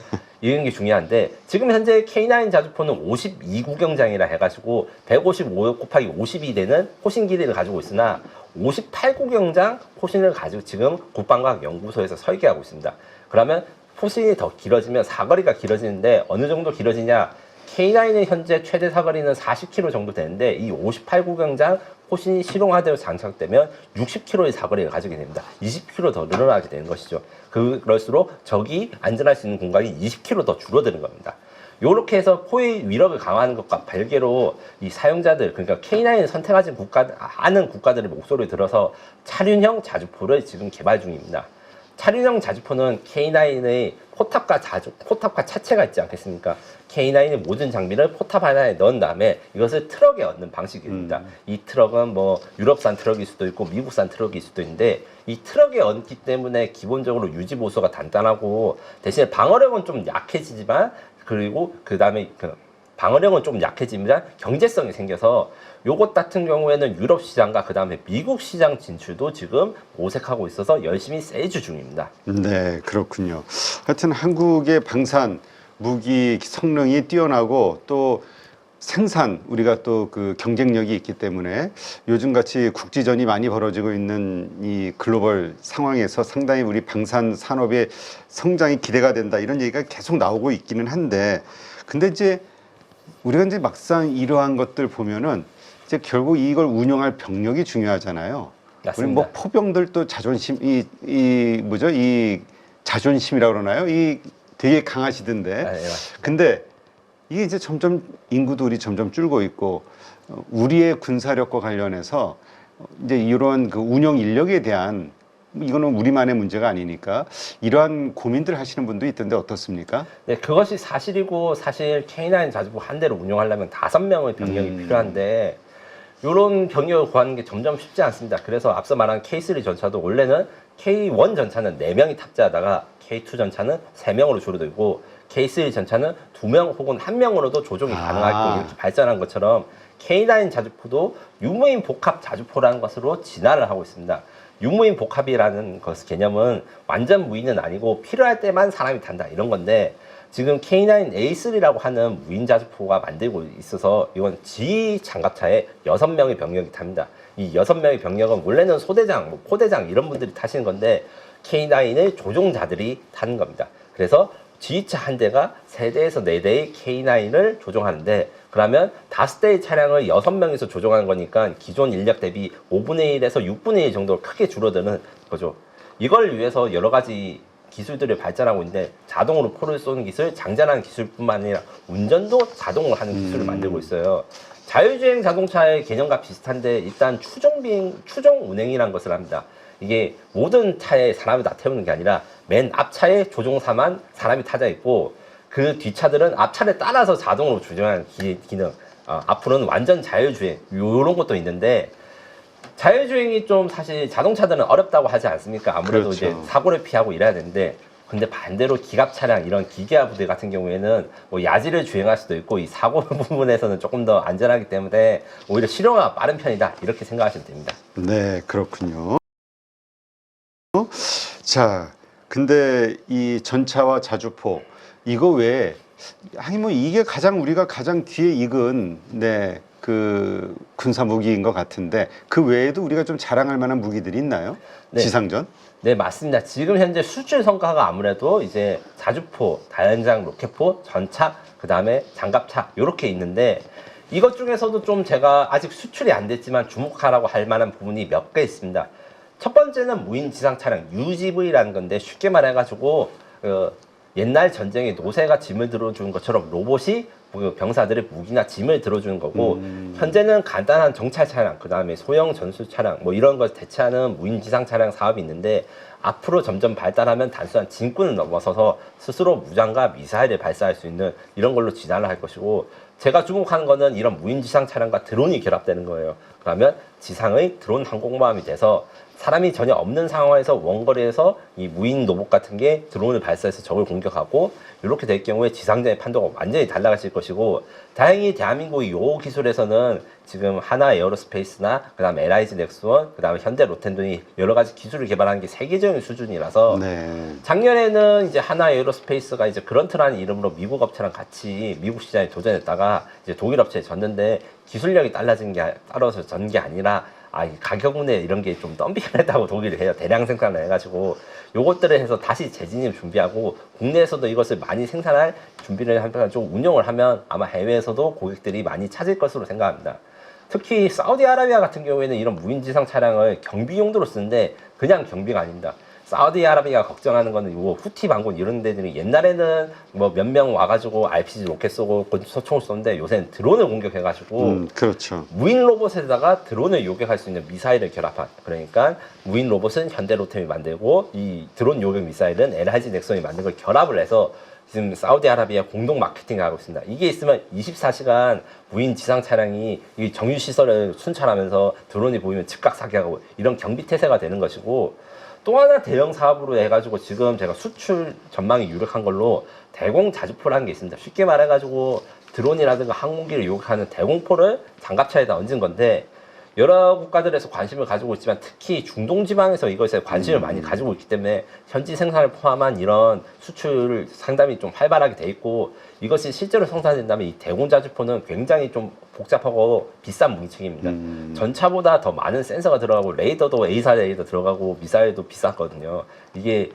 이런 게 중요한데 지금 현재 K9 자주포는 52구경장이라 해가지고 155 곱하기 50이 되는 포신 길이를 가지고 있으나 58구경장 포신을 가지고 지금 국방과학연구소에서 설계하고 있습니다. 그러면 포신이 더 길어지면 사거리가 길어지는데 어느 정도 길어지냐? K9의 현재 최대 사거리는 40km 정도 되는데 이 58구경장 포신이 실용화되어 장착되면 60km의 사거리를 가지게 됩니다. 20km 더 늘어나게 되는 것이죠. 그럴수록 적이 안전할 수 있는 공간이 20km 더 줄어드는 겁니다. 이렇게 해서 포의 위력을 강화하는 것과 별개로 이 사용자들, 그러니까 K9을 선택하는 국가들의 목소리를 들어서 차륜형 자주포를 지금 개발 중입니다. 차륜형 자주포는 K9의 포탑과 차체가 있지 않겠습니까? K9의 모든 장비를 포탑 하나에 넣은 다음에 이것을 트럭에 얻는 방식입니다. 이 트럭은 뭐 유럽산 트럭일 수도 있고 미국산 트럭일 수도 있는데 이 트럭에 얹기 때문에 기본적으로 유지 보수가 단단하고 대신에 방어력은 좀 약해지지만 그리고 그 다음에 방어력은 좀 약해지면 경제성이 생겨서 요것 같은 경우에는 유럽 시장과 그 다음에 미국 시장 진출도 지금 모색하고 있어서 열심히 세주 중입니다. 네, 그렇군요. 하여튼 한국의 방산 무기 성능이 뛰어나고 또 생산 우리가 또 그 경쟁력이 있기 때문에 요즘같이 국지전이 많이 벌어지고 있는 이 글로벌 상황에서 상당히 우리 방산 산업의 성장이 기대가 된다 이런 얘기가 계속 나오고 있기는 한데 근데 이제 우리가 이제 막상 이러한 것들 보면은 이제 결국 이걸 운영할 병력이 중요하잖아요. 맞습니다. 우리 뭐 포병들도 자존심 이 자존심이라고 그러나요? 이 되게 강하시던데. 네, 근데 이게 이제 점점 인구들이 점점 줄고 있고 우리의 군사력과 관련해서 이제 이런 그 운영 인력에 대한 이거는 우리만의 문제가 아니니까 이러한 고민들 하시는 분도 있던데 어떻습니까? 네, 그것이 사실이고 사실 K9 자주포 한 대를 운영하려면 5명의 병력이 필요한데 이런 병력을 구하는 게 점점 쉽지 않습니다. 그래서 앞서 말한 K3 전차도 원래는 K1 전차는 4명이 탑재하다가 K2 전차는 3명으로 줄어들고 K3 전차는 2명 혹은 1명으로도 조종이 가능하고 이렇게 발전한 것처럼 K9 자주포도 유무인 복합 자주포라는 것으로 진화를 하고 있습니다. 유무인 복합이라는 것 개념은 완전 무인은 아니고 필요할 때만 사람이 탄다 이런 건데 지금 K9A3라고 하는 무인 자주포가 만들고 있어서 이건 G 장갑차에 6명의 병력이 탑니다. 이 6명의 병력은 원래는 소대장, 포대장 이런 분들이 타시는 건데 K9의 조종자들이 타는 겁니다. 그래서 G차 한 대가 3대에서 4대의 K9을 조종하는데 그러면 5대의 차량을 6명이서 조종하는 거니까 기존 인력 대비 5분의 1에서 6분의 1 정도 크게 줄어드는 거죠. 이걸 위해서 여러 가지 기술들을 발전하고 있는데 자동으로 포를 쏘는 기술, 장전하는 기술뿐만 아니라 운전도 자동으로 하는 기술을 만들고 있어요. 자율주행 자동차의 개념과 비슷한데 일단 추종 운행이라는 것을 합니다. 이게 모든 차에 사람이 다 태우는 게 아니라 맨 앞차에 조종사만 사람이 타져 있고 그 뒷차들은 앞차를 따라서 자동으로 조종하는 기능. 앞으로는 완전 자율주행 이런 것도 있는데 자율주행이 좀 사실 자동차들은 어렵다고 하지 않습니까? 아무래도 그렇죠. 이제 사고를 피하고 이래야 되는데 근데 반대로 기갑 차량 이런 기계화 부대 같은 경우에는 뭐 야지를 주행할 수도 있고 이 사고 부분에서는 조금 더 안전하기 때문에 오히려 실용화가 빠른 편이다 이렇게 생각하시면 됩니다. 네, 그렇군요. 자, 근데 이 전차와 자주포 이거 외에 아니 뭐 이게 우리가 가장 귀에 익은 그 군사 무기인 것 같은데 그 외에도 우리가 좀 자랑할 만한 무기들이 있나요? 네. 지상전? 네, 맞습니다. 지금 현재 수출 성과가 아무래도 이제 자주포, 다연장 로켓포, 전차, 그 다음에 장갑차 이렇게 있는데 이것 중에서도 좀 제가 아직 수출이 안 됐지만 주목하라고 할 만한 부분이 몇 개 있습니다. 첫 번째는 무인 지상 차량 UGV라는 건데 쉽게 말해가지고 옛날 전쟁에 노새가 짐을 들어주는 것처럼 로봇이 병사들의 무기나 짐을 들어주는 거고 현재는 간단한 정찰 차량, 그 다음에 소형 전술 차량 뭐 이런 걸 대체하는 무인 지상 차량 사업이 있는데 앞으로 점점 발달하면 단순한 짐꾼을 넘어서서 스스로 무장과 미사일을 발사할 수 있는 이런 걸로 진화를 할 것이고 제가 주목하는 거는 이런 무인 지상 차량과 드론이 결합되는 거예요. 그러면 지상의 드론 항공모함이 돼서 사람이 전혀 없는 상황에서 원거리에서 이 무인 로봇 같은 게 드론을 발사해서 적을 공격하고 이렇게 될 경우에 지상전의 판도가 완전히 달라질 것이고 다행히 대한민국의 요 기술에서는 지금 하나 에어로스페이스나 그다음 LIG 넥스원 그다음 현대 로텐 등이 여러 가지 기술을 개발하는 게 세계적인 수준이라서 네. 작년에는 이제 하나 에어로스페이스가 이제 그런트라는 이름으로 미국 업체랑 같이 미국 시장에 도전했다가 이제 독일 업체에 졌는데 기술력이 따라서 전 게 아니라 이 가격 문제 이런 게 좀 덤핑을 했다고 독일이 해요. 대량 생산을 해가지고 요것들을 해서 다시 재진입 준비하고 국내에서도 이것을 많이 생산할 준비를 하면 좀 운영을 하면 아마 해외에서도 고객들이 많이 찾을 것으로 생각합니다. 특히 사우디아라비아 같은 경우에는 이런 무인지상 차량을 경비 용도로 쓰는데 그냥 경비가 아닙니다. 사우디아라비아가 걱정하는 거는 요 후티 반군 이런 데들이 옛날에는 뭐 몇 명 와가지고 RPG 로켓 쏘고 소총을 쏘는데 요새는 드론을 공격해가지고 그렇죠. 무인 로봇에다가 드론을 요격할 수 있는 미사일을 결합한 그러니까 무인 로봇은 현대로템이 만들고 이 드론 요격 미사일은 LIG 넥슨이 만든 걸 결합을 해서 지금 사우디아라비아 공동 마케팅을 하고 있습니다. 이게 있으면 24시간 무인 지상 차량이 이 정유 시설을 순찰하면서 드론이 보이면 즉각 사격하고 이런 경비 태세가 되는 것이고 또 하나 대형 사업으로 해가지고 지금 제가 수출 전망이 유력한 걸로 대공 자주포라는 게 있습니다. 쉽게 말해가지고 드론이라든가 항공기를 요격하는 대공포를 장갑차에다 얹은 건데 여러 국가들에서 관심을 가지고 있지만 특히 중동 지방에서 이것에 관심을 많이 가지고 있기 때문에 현지 생산을 포함한 이런 수출 상담이 좀 활발하게 돼 있고 이것이 실제로 생산된다면 이 대공자주포는 굉장히 좀 복잡하고 비싼 무기체계입니다. 전차보다 더 많은 센서가 들어가고 레이더도 A사 레이더 들어가고 미사일도 비쌌거든요. 이게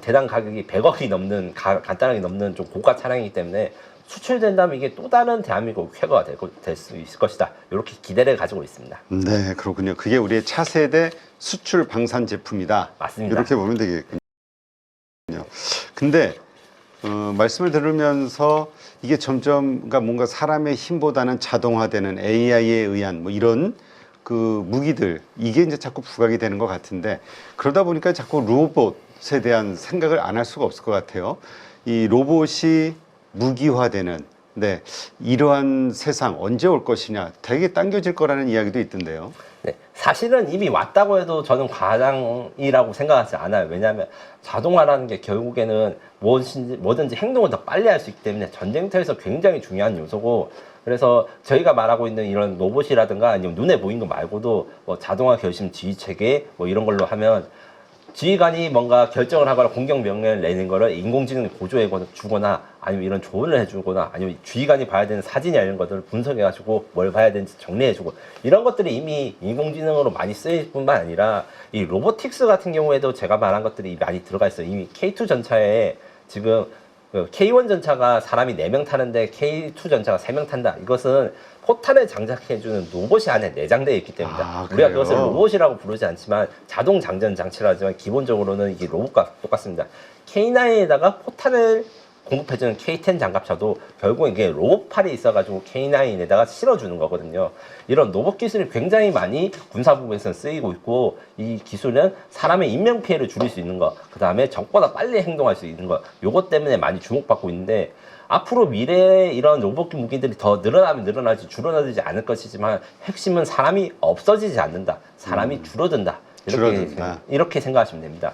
대당 가격이 100억이 넘는 간단하게 넘는 좀 고가 차량이기 때문에 수출된다면 이게 또 다른 대한민국 쾌거가 될 수 있을 것이다. 이렇게 기대를 가지고 있습니다. 네, 그렇군요. 그게 우리의 차세대 수출 방산 제품이다. 맞습니다. 이렇게 보면 되겠군요. 근데 말씀을 들으면서 이게 점점 그러니까 뭔가 사람의 힘보다는 자동화되는 AI에 의한 뭐 이런 그 무기들 이게 이제 자꾸 부각이 되는 것 같은데 그러다 보니까 자꾸 로봇에 대한 생각을 안 할 수가 없을 것 같아요. 이 로봇이 무기화되는 네, 이러한 세상 언제 올 것이냐 되게 당겨질 거라는 이야기도 있던데요. 네, 사실은 이미 왔다고 해도 저는 과장이라고 생각하지 않아요. 왜냐하면 자동화라는 게 결국에는 뭐든지 행동을 더 빨리 할 수 있기 때문에 전쟁터에서 굉장히 중요한 요소고 그래서 저희가 말하고 있는 이런 로봇이라든가 아니면 눈에 보이는 거 말고도 뭐 자동화 결심 지휘 체계 뭐 이런 걸로 하면 지휘관이 뭔가 결정을 하거나 공격 명령을 내는 거를 인공지능이 고조해 주거나 아니면 이런 조언을 해주거나 아니면 지휘관이 봐야 되는 사진이나 이런 것들을 분석해가지고 뭘 봐야 되는지 정리해주고 이런 것들이 이미 인공지능으로 많이 쓰일 뿐만 아니라 이 로보틱스 같은 경우에도 제가 말한 것들이 많이 들어가 있어요. 이미 K2 전차에 지금 그 K1 전차가 사람이 4명 타는데 K2 전차가 3명 탄다. 이것은 포탄을 장착해주는 로봇이 안에 내장되어 있기 때문입니다. 우리가 그것을 로봇이라고 부르지 않지만 자동 장전 장치라 하지만 기본적으로는 이게 로봇과 똑같습니다. K9에다가 포탄을 공급해주는 K10 장갑차도 결국 이게 로봇팔이 있어가지고 K9에다가 실어주는 거거든요. 이런 로봇 기술이 굉장히 많이 군사부에서는 쓰이고 있고 이 기술은 사람의 인명피해를 줄일 수 있는 거, 그 다음에 적보다 빨리 행동할 수 있는 거, 요것 때문에 많이 주목받고 있는데 앞으로 미래에 이런 로봇 무기들이 더 늘어나면 늘어나지 줄어들지 않을 것이지만 핵심은 사람이 없어지지 않는다. 사람이 줄어든다. 이렇게 생각하시면 됩니다.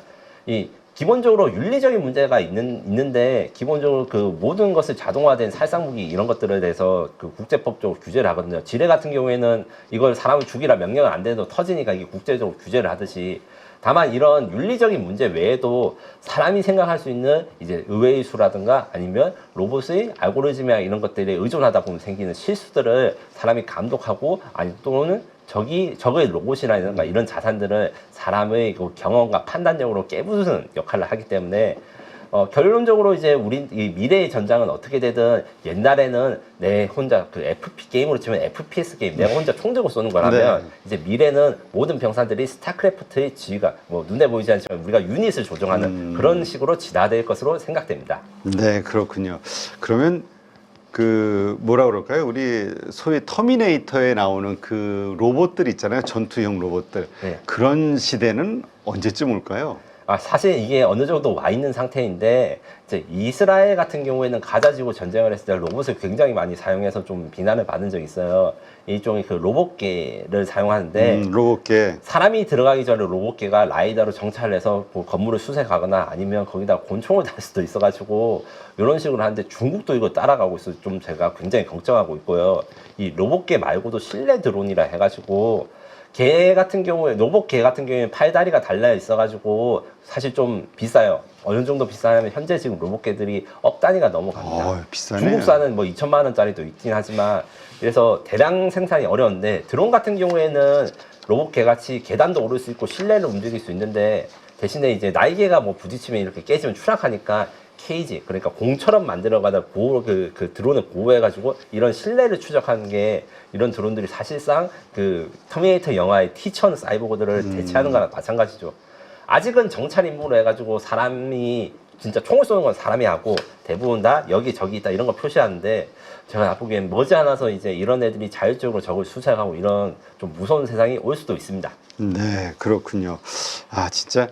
기본적으로 윤리적인 문제가 있는데 기본적으로 그 모든 것을 자동화된 살상무기 이런 것들에 대해서 그 국제법적으로 규제를 하거든요. 지뢰 같은 경우에는 이걸 사람을 죽이라 명령을 안 돼도 터지니까 이게 국제적으로 규제를 하듯이 다만 이런 윤리적인 문제 외에도 사람이 생각할 수 있는 이제 의외의 수라든가 아니면 로봇의 알고리즘이나 이런 것들에 의존하다 보면 생기는 실수들을 사람이 감독하고 아니 또는 적의 로봇이라든가 이런 자산들을 사람의 그 경험과 판단력으로 깨부수는 역할을 하기 때문에 결론적으로 이제 우리 이 미래의 전장은 어떻게 되든 옛날에는 내 혼자 그 FP 게임으로 치면 FPS 게임 내가 혼자 총 들고 쏘는 거라면 이제 미래는 모든 병사들이 스타크래프트의 지휘가 뭐 눈에 보이지 않지만 우리가 유닛을 조종하는 그런 식으로 진화될 것으로 생각됩니다. 네, 그렇군요. 그러면 그 뭐라 그럴까요? 우리 소위 터미네이터에 나오는 그 로봇들 있잖아요. 전투형 로봇들. 네. 그런 시대는 언제쯤 올까요? 사실 이게 어느 정도 와 있는 상태인데 이제 이스라엘 같은 경우에는 가자지구 전쟁을 했을 때 로봇을 굉장히 많이 사용해서 좀 비난을 받은 적이 있어요. 일종의 그 로봇계를 사용하는데 로봇계. 사람이 들어가기 전에 로봇계가 라이다로 정찰을 해서 뭐 건물을 수색하거나 아니면 거기다 곤충을 달 수도 있어가지고 이런 식으로 하는데 중국도 이거 따라가고 있어서 좀 제가 굉장히 걱정하고 있고요. 이 로봇계 말고도 실내 드론이라 해가지고 개 같은 경우에 로봇 개 같은 경우에 팔다리가 달려 있어가지고 사실 좀 비싸요. 어느 정도 비싸냐면 현재 지금 로봇 개들이 억 단위가 넘어갑니다. 비싸네요. 중국산은 뭐 2천만 원짜리도 있긴 하지만 그래서 대량 생산이 어려운데 드론 같은 경우에는 로봇 개 같이 계단도 오를 수 있고 실내를 움직일 수 있는데 대신에 이제 날개가 뭐 부딪히면 이렇게 깨지면 추락하니까 케이지 그러니까 공처럼 만들어가다 보호 그 드론을 보호해가지고 이런 실내를 추적하는 게 이런 드론들이 사실상 그 터미네이터 영화의 T-1000 사이보그들을 대체하는 거랑 마찬가지죠. 아직은 정찰 임무로 해가지고 사람이 진짜 총을 쏘는 건 사람이 하고 대부분 다 여기 저기 있다 이런 거 표시하는데 제가 보기엔 머지않아서 이제 이런 애들이 자율적으로 적을 수색하고 이런 좀 무서운 세상이 올 수도 있습니다. 네, 그렇군요. 진짜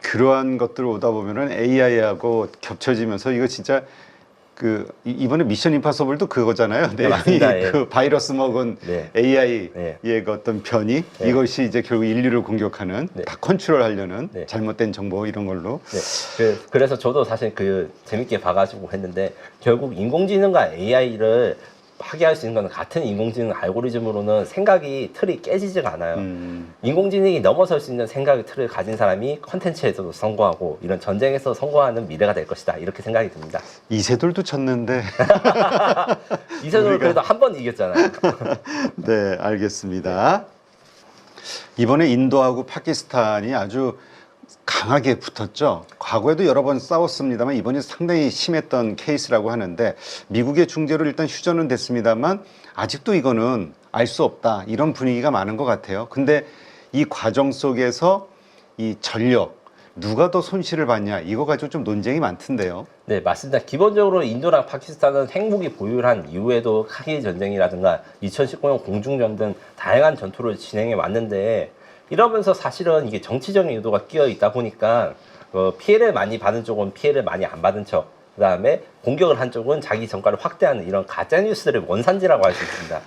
그러한 것들 오다 보면은 AI하고 겹쳐지면서 이거 진짜 이번에 미션 임파서블도 그거잖아요. 네, 맞습니다. 예. 그 바이러스 먹은 네. AI의 네. 그 어떤 변이 네. 이것이 이제 결국 인류를 공격하는 네. 다 컨트롤하려는 네. 잘못된 정보 이런 걸로. 네. 그래서 저도 사실 재밌게 봐가지고 했는데 결국 인공지능과 AI를 파괴할 수 있는 건 같은 인공지능 알고리즘으로는 생각이 틀이 깨지지가 않아요. 인공지능이 넘어설 수 있는 생각의 틀을 가진 사람이 컨텐츠에서도 성공하고 이런 전쟁에서 성공하는 미래가 될 것이다 이렇게 생각이 듭니다. 이세돌도 쳤는데. 이세돌 그래도 한 번 이겼잖아요. 네, 알겠습니다. 이번에 인도하고 파키스탄이 아주 강하게 붙었죠. 과거에도 여러 번 싸웠습니다만 이번이 상당히 심했던 케이스라고 하는데 미국의 중재로 일단 휴전은 됐습니다만 아직도 이거는 알 수 없다 이런 분위기가 많은 것 같아요. 근데 이 과정 속에서 이 전력 누가 더 손실을 받냐 이거 가지고 좀 논쟁이 많던데요. 네, 맞습니다. 기본적으로 인도랑 파키스탄은 핵무기 보유를 한 이후에도 카길 전쟁이라든가 2019년 공중전 등 다양한 전투를 진행해 왔는데 이러면서 사실은 이게 정치적인 의도가 끼어 있다 보니까 피해를 많이 받은 쪽은 피해를 많이 안 받은 척, 그 다음에 공격을 한 쪽은 자기 성과를 확대하는 이런 가짜 뉴스들의 원산지라고 할 수 있습니다.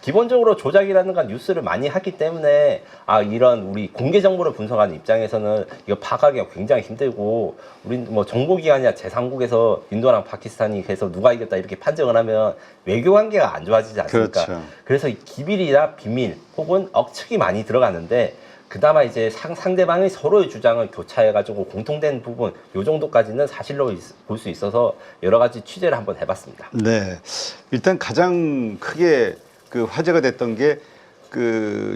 기본적으로 조작이라든가 뉴스를 많이 하기 때문에 이런 우리 공개 정보를 분석하는 입장에서는 이거 파악하기가 굉장히 힘들고 우린 뭐 정보기관이나 제3국에서 인도랑 파키스탄이 해서 누가 이겼다 이렇게 판정을 하면 외교 관계가 안 좋아지지 않습니까? 그렇죠. 그래서 이 기밀이나 비밀 혹은 억측이 많이 들어가는데 그나마 이제 상대방이 서로의 주장을 교차해가지고 공통된 부분 요 정도까지는 사실로 볼 수 있어서 여러 가지 취재를 한번 해봤습니다. 네, 일단 가장 크게 화제가 됐던 게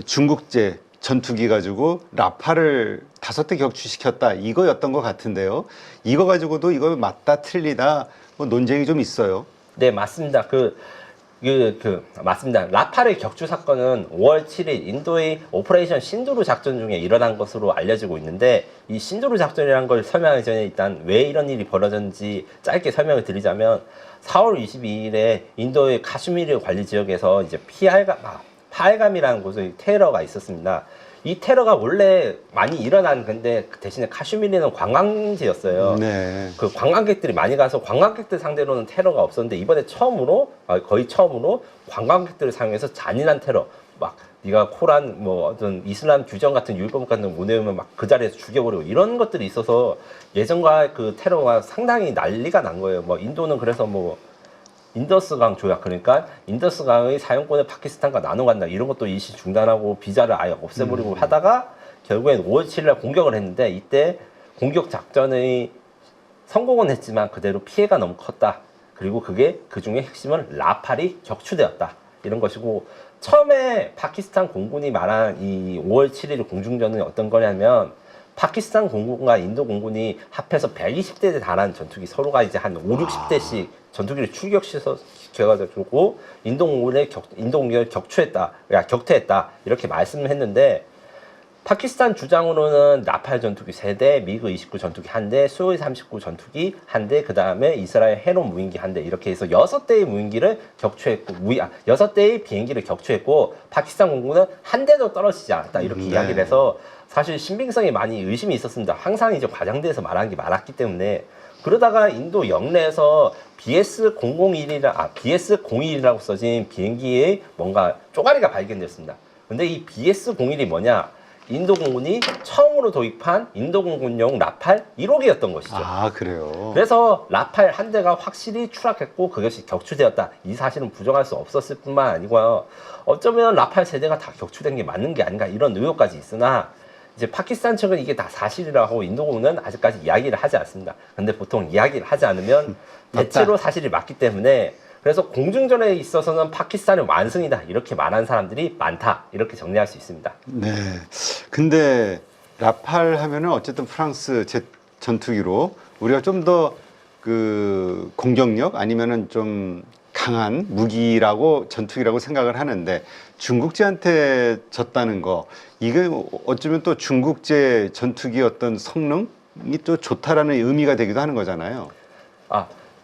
중국제 전투기 가지고 라파를 5대 격추시켰다 이거였던 것 같은데요. 이거 가지고도 이거 맞다 틀리다 뭐 논쟁이 좀 있어요. 네, 맞습니다. 맞습니다. 라파르 격추 사건은 5월 7일 인도의 오퍼레이션 신두루 작전 중에 일어난 것으로 알려지고 있는데 이 신두루 작전이라는 걸 설명하기 전에 일단 왜 이런 일이 벌어졌는지 짧게 설명을 드리자면 4월 22일에 인도의 카슈미르 관리 지역에서 이제 파알감이라는 곳에 테러가 있었습니다. 이 테러가 원래 많이 일어난 건데 대신에 카슈미르는 관광지였어요. 네. 그 관광객들이 많이 가서 관광객들 상대로는 테러가 없었는데 이번에 거의 처음으로 관광객들을 사용해서 잔인한 테러, 막 네가 코란 뭐 어떤 이슬람 규정 같은 율법 같은 거 못 외우면 막 그 자리에서 죽여버리고 이런 것들이 있어서 예전과 그 테러가 상당히 난리가 난 거예요. 뭐 인도는 그래서 뭐 인더스강 조약 그러니까 인더스강의 사용권을 파키스탄과 나눠간다 이런 것도 일시 중단하고 비자를 아예 없애버리고 하다가 결국엔 5월 7일 공격을 했는데 이때 공격 작전의 성공은 했지만 그대로 피해가 너무 컸다. 그리고 그게 그중에 핵심은 라팔이 격추되었다. 이런 것이고 처음에 파키스탄 공군이 말한 이 5월 7일 공중전은 어떤 거냐면 파키스탄 공군과 인도 공군이 합해서 120대에 달하는 전투기 서로가 이제 한 5, 60대씩 전투기를 출격시켜가지고 인도 공군을 격퇴했다 이렇게 말씀을 했는데 파키스탄 주장으로는 라팔 전투기 3대, 미그 29 전투기 1대, 수호이 39 전투기 1대, 그 다음에 이스라엘 헤론 무인기 1대 이렇게 해서 6대의 무인기를 격추했고 6대의 비행기를 격추했고 파키스탄 공군은 한 대도 떨어지지 않았다 이렇게 이야기를 해서 사실 신빙성에 많이 의심이 있었습니다. 항상 이제 과장돼서 말하는 게 많았기 때문에 그러다가 인도 영내에서 BS-001이라고 써진 비행기의 뭔가 쪼가리가 발견됐습니다. 근데 이 BS-01이 뭐냐? 인도 공군이 처음으로 도입한 인도 공군용 라팔 1호기였던 것이죠. 아, 그래요? 그래서 라팔 한 대가 확실히 추락했고 그것이 격추되었다. 이 사실은 부정할 수 없었을 뿐만 아니고요. 어쩌면 라팔 세대가 다 격추된 게 맞는 게 아닌가 이런 의혹까지 있으나 이제 파키스탄 측은 이게 다 사실이라고 인도 공군은 아직까지 이야기를 하지 않습니다. 근데 보통 이야기를 하지 않으면 대체로 사실이 맞기 때문에 그래서 공중전에 있어서는 파키스탄의 완승이다 이렇게 말하는 사람들이 많다 이렇게 정리할 수 있습니다. 네. 근데 라팔 하면은 어쨌든 프랑스 제 전투기로 우리가 좀 더 그 공격력 아니면은 좀 강한 무기라고 전투기라고 생각을 하는데 중국제한테 졌다는 거 이게 어쩌면 또 중국제 전투기 어떤 성능이 또 좋다라는 의미가 되기도 하는 거잖아요.